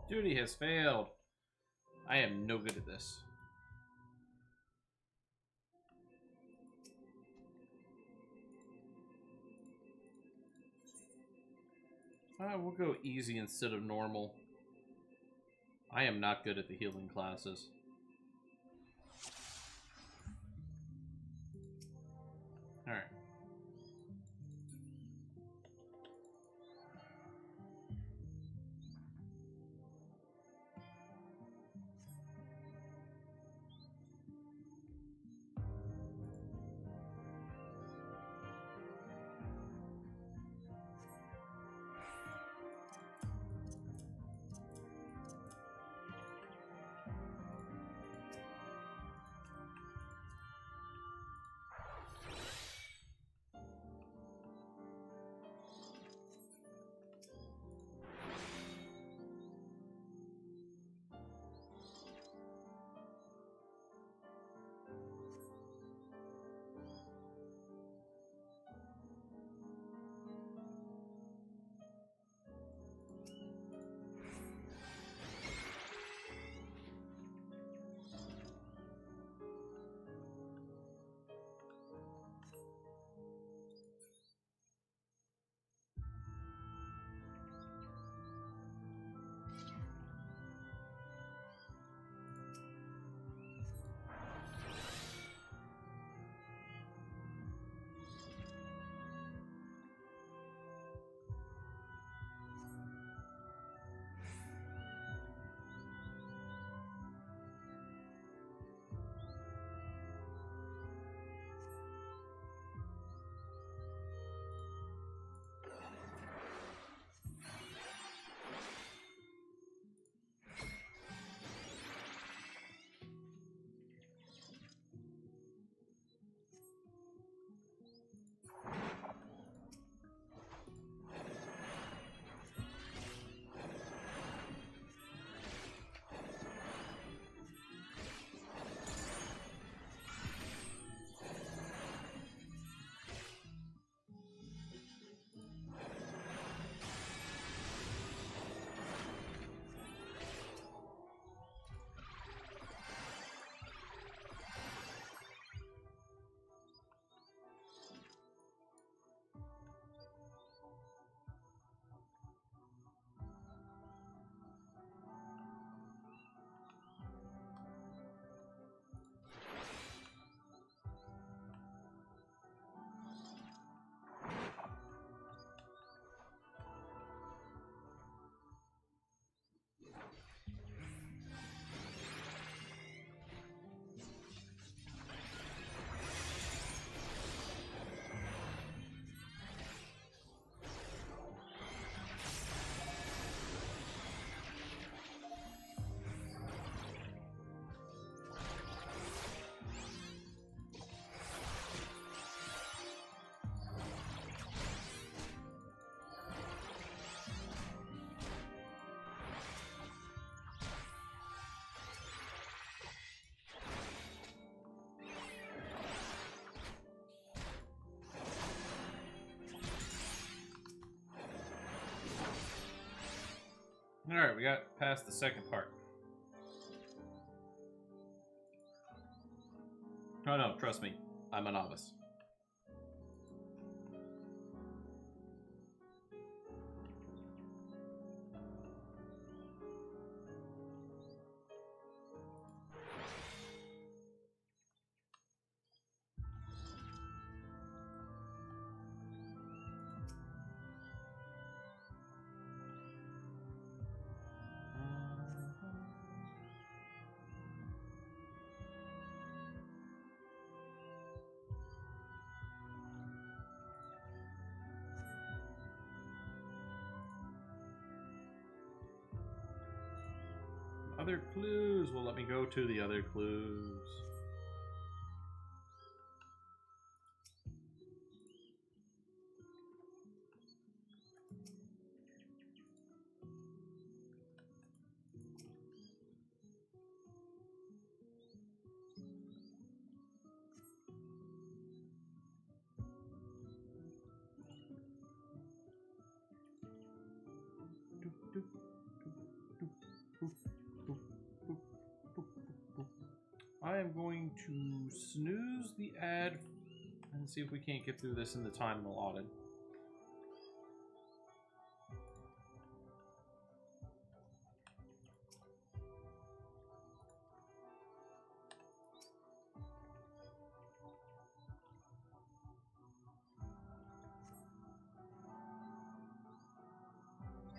Duty has failed. I am no good at this. We'll go easy instead of normal. I am not good at the healing classes. Alright. Alright, we got past the second part. Oh no, trust me, I'm a novice. Other clues will let me go to the other clues. I am going to snooze the ad and see if we can't get through this in the time allotted.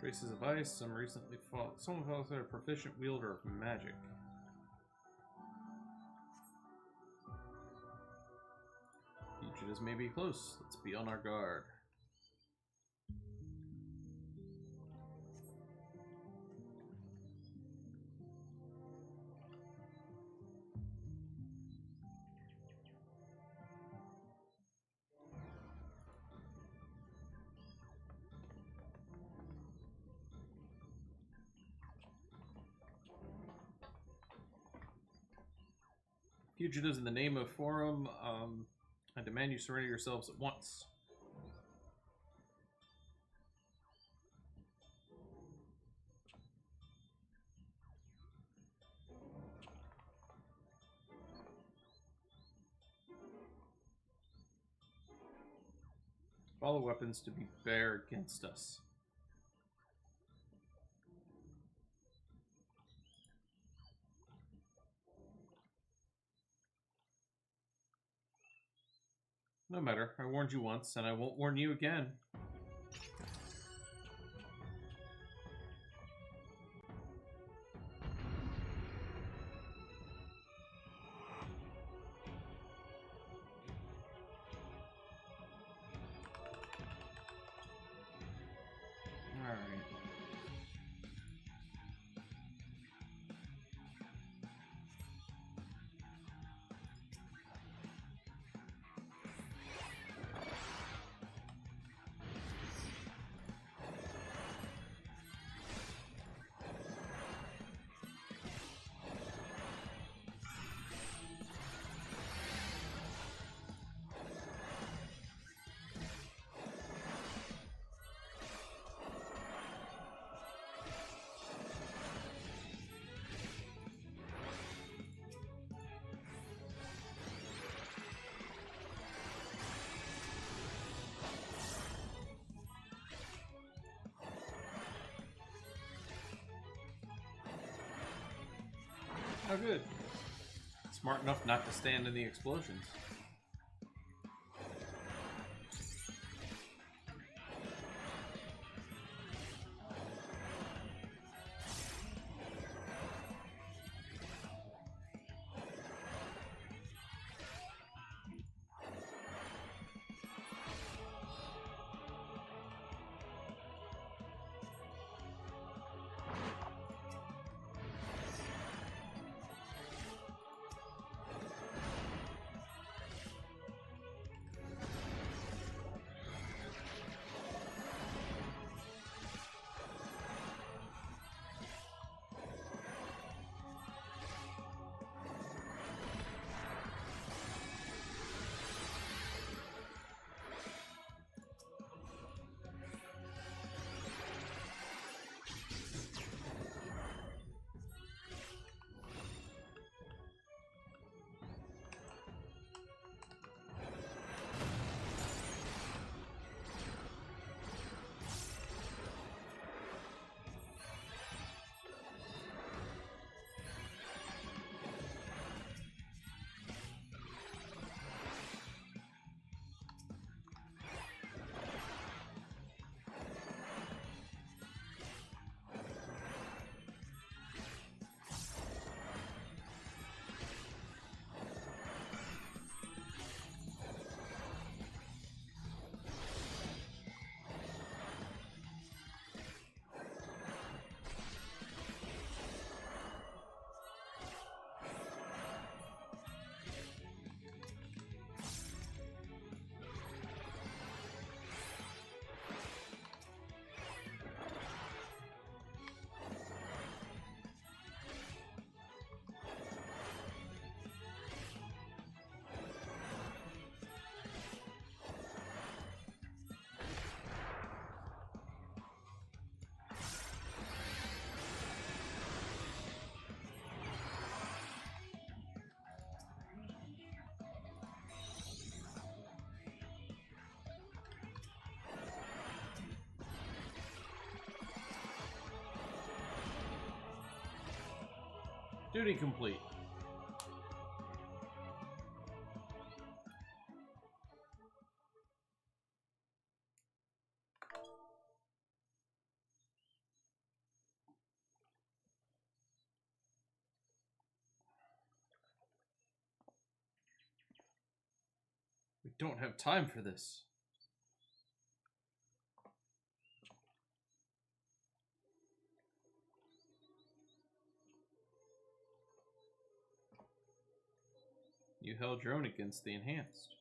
Traces of ice. Someone felt they're a proficient wielder of magic. Fugitives may be close. Let's be on our guard. Fugitives, in the name of Forum, I demand you surrender yourselves at once. Follow weapons to be bare against us. No matter. I warned you once, and I won't warn you again. Alright. Oh, good. Smart enough not to stand in the explosions. Duty complete. We don't have time for this. You held your own against the Enhanced.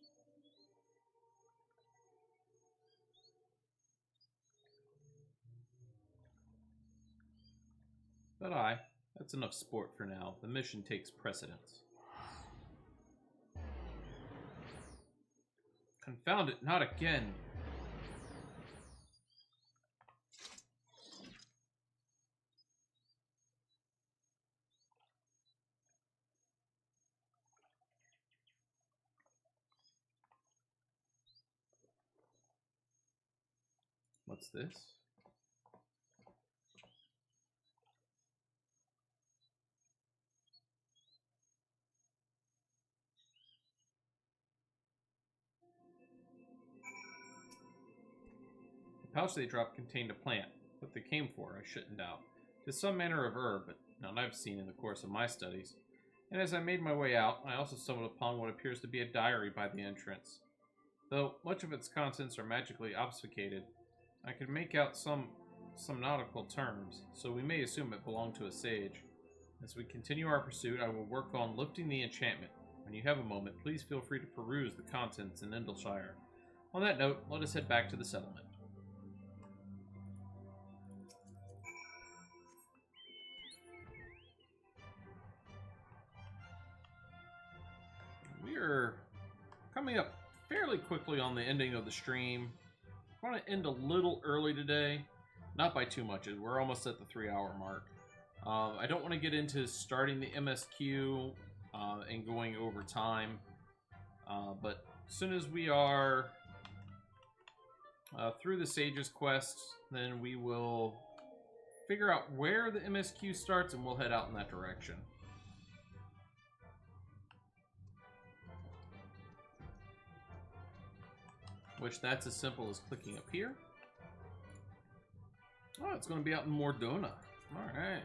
But that's enough sport for now. The mission takes precedence. Confound it, not again. What's this? The pouch they dropped contained a plant. What they came for, I shouldn't doubt. It's some manner of herb, but none I've seen in the course of my studies. And as I made my way out, I also stumbled upon what appears to be a diary by the entrance. Though much of its contents are magically obfuscated, I can make out some nautical terms, so we may assume it belonged to a sage. As we continue our pursuit, I will work on lifting the enchantment. When you have a moment, please feel free to peruse the contents in Indleshire. On that note, let us head back to the settlement. We are coming up fairly quickly on the ending of the stream. I want to end a little early today, not by too much. We're almost at the 3-hour mark. I don't want to get into starting the MSQ and going over time, but as soon as we are through the Sage's quest, then we will figure out where the MSQ starts and we'll head out in that direction. Which that's as simple as clicking up here. Oh, it's going to be out in Mordona. Alright.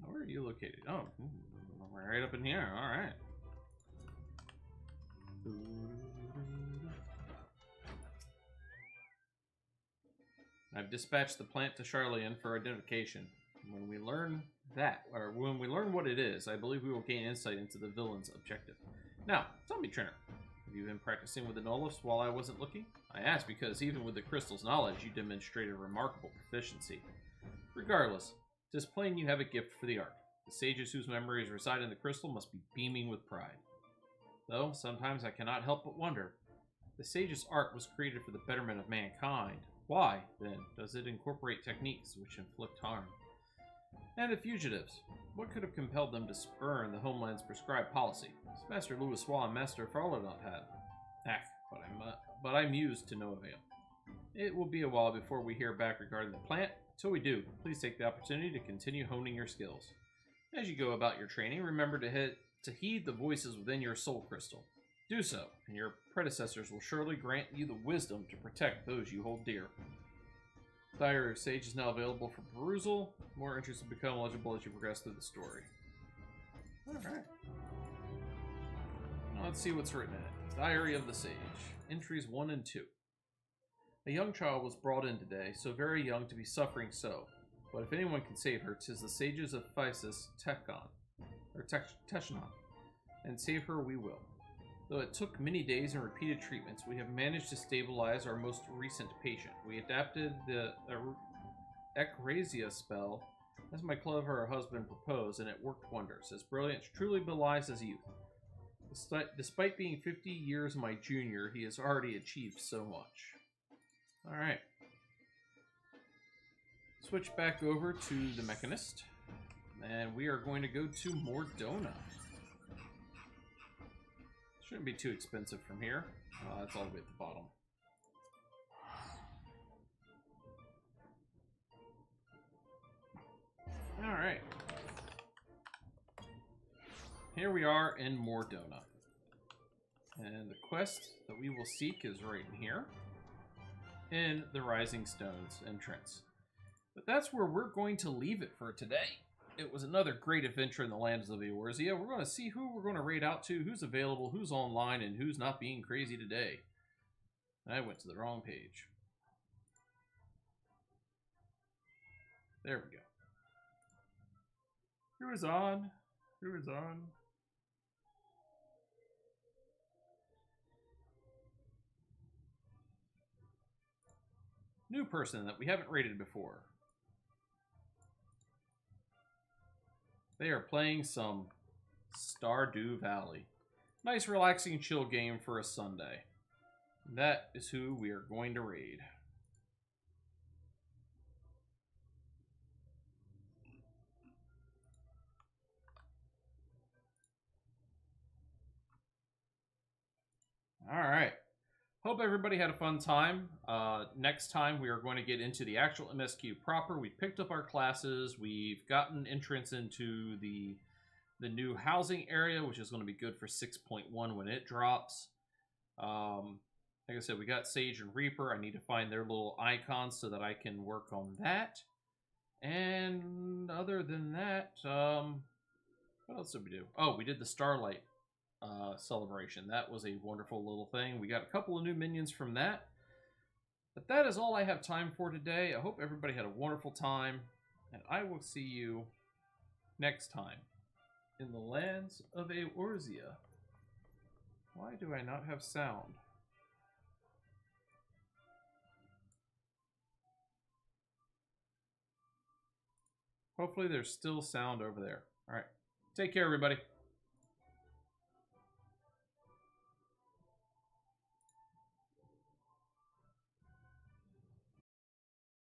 Where are you located? Oh, right up in here. Alright. I've dispatched the plant to Charlian for identification. When we learn that, or when we learn what it is, I believe we will gain insight into the villain's objective. Now, tell me, Trainer. Have you been practicing with the Nolifs while I wasn't looking? I ask because even with the crystal's knowledge, you demonstrated remarkable proficiency. Regardless, it is plain you have a gift for the art. The sages whose memories reside in the crystal must be beaming with pride. Though, sometimes I cannot help but wonder. The sage's art was created for the betterment of mankind. Why, then, does it incorporate techniques which inflict harm? And the fugitives. What could have compelled them to spurn the homeland's prescribed policy, as Master Louis and Master Farladot had? But I'm used to no avail. It will be a while before we hear back regarding the plant. Till we do, please take the opportunity to continue honing your skills. As you go about your training, remember to heed the voices within your soul crystal. Do so, and your predecessors will surely grant you the wisdom to protect those you hold dear. Diary of Sage is now available for perusal. More entries will become legible as you progress through the story. Alright. Now let's see what's written in it. Diary of the Sage. Entries 1 and 2. A young child was brought in today, so very young to be suffering so. But if anyone can save her, 'tis the sages of Physis Technon. And save her we will. Though it took many days and repeated treatments, we have managed to stabilize our most recent patient. We adapted the Ecrasia spell, as my clever husband proposed, and it worked wonders. His brilliance truly belies his youth. Despite being 50 years my junior, he has already achieved so much. Alright. Switch back over to the Mechanist, and we are going to go to Mordona. Shouldn't be too expensive from here. It's all the way at the bottom. Alright. here we are in Mordona. And the quest that we will seek is right in here, in the Rising Stones entrance. But that's where we're going to leave it for today. It was another great adventure in the lands of Eorzea. We're going to see who we're going to raid out to, who's available, who's online, and who's not being crazy today. I went to the wrong page. There we go. Who is on? Who is on? New person that we haven't rated before. They are playing some Stardew Valley. Nice, relaxing, chill game for a Sunday. That is who we are going to raid. All right. Hope everybody had a fun time. Next time we are going to get into the actual MSQ proper. We've picked up our classes. We've gotten entrance into the new housing area, which is going to be good for 6.1 when it drops. Like I said, we got Sage and Reaper. I need to find their little icons so that I can work on that. And other than that, what else did we do? Oh, we did the Starlight Celebration. That was a wonderful little thing. We got a couple of new minions from that. But that is all I have time for today. I hope everybody had a wonderful time. And I will see you next time in the lands of Eorzea. Why do I not have sound? Hopefully there's still sound over there. All right. Take care, everybody.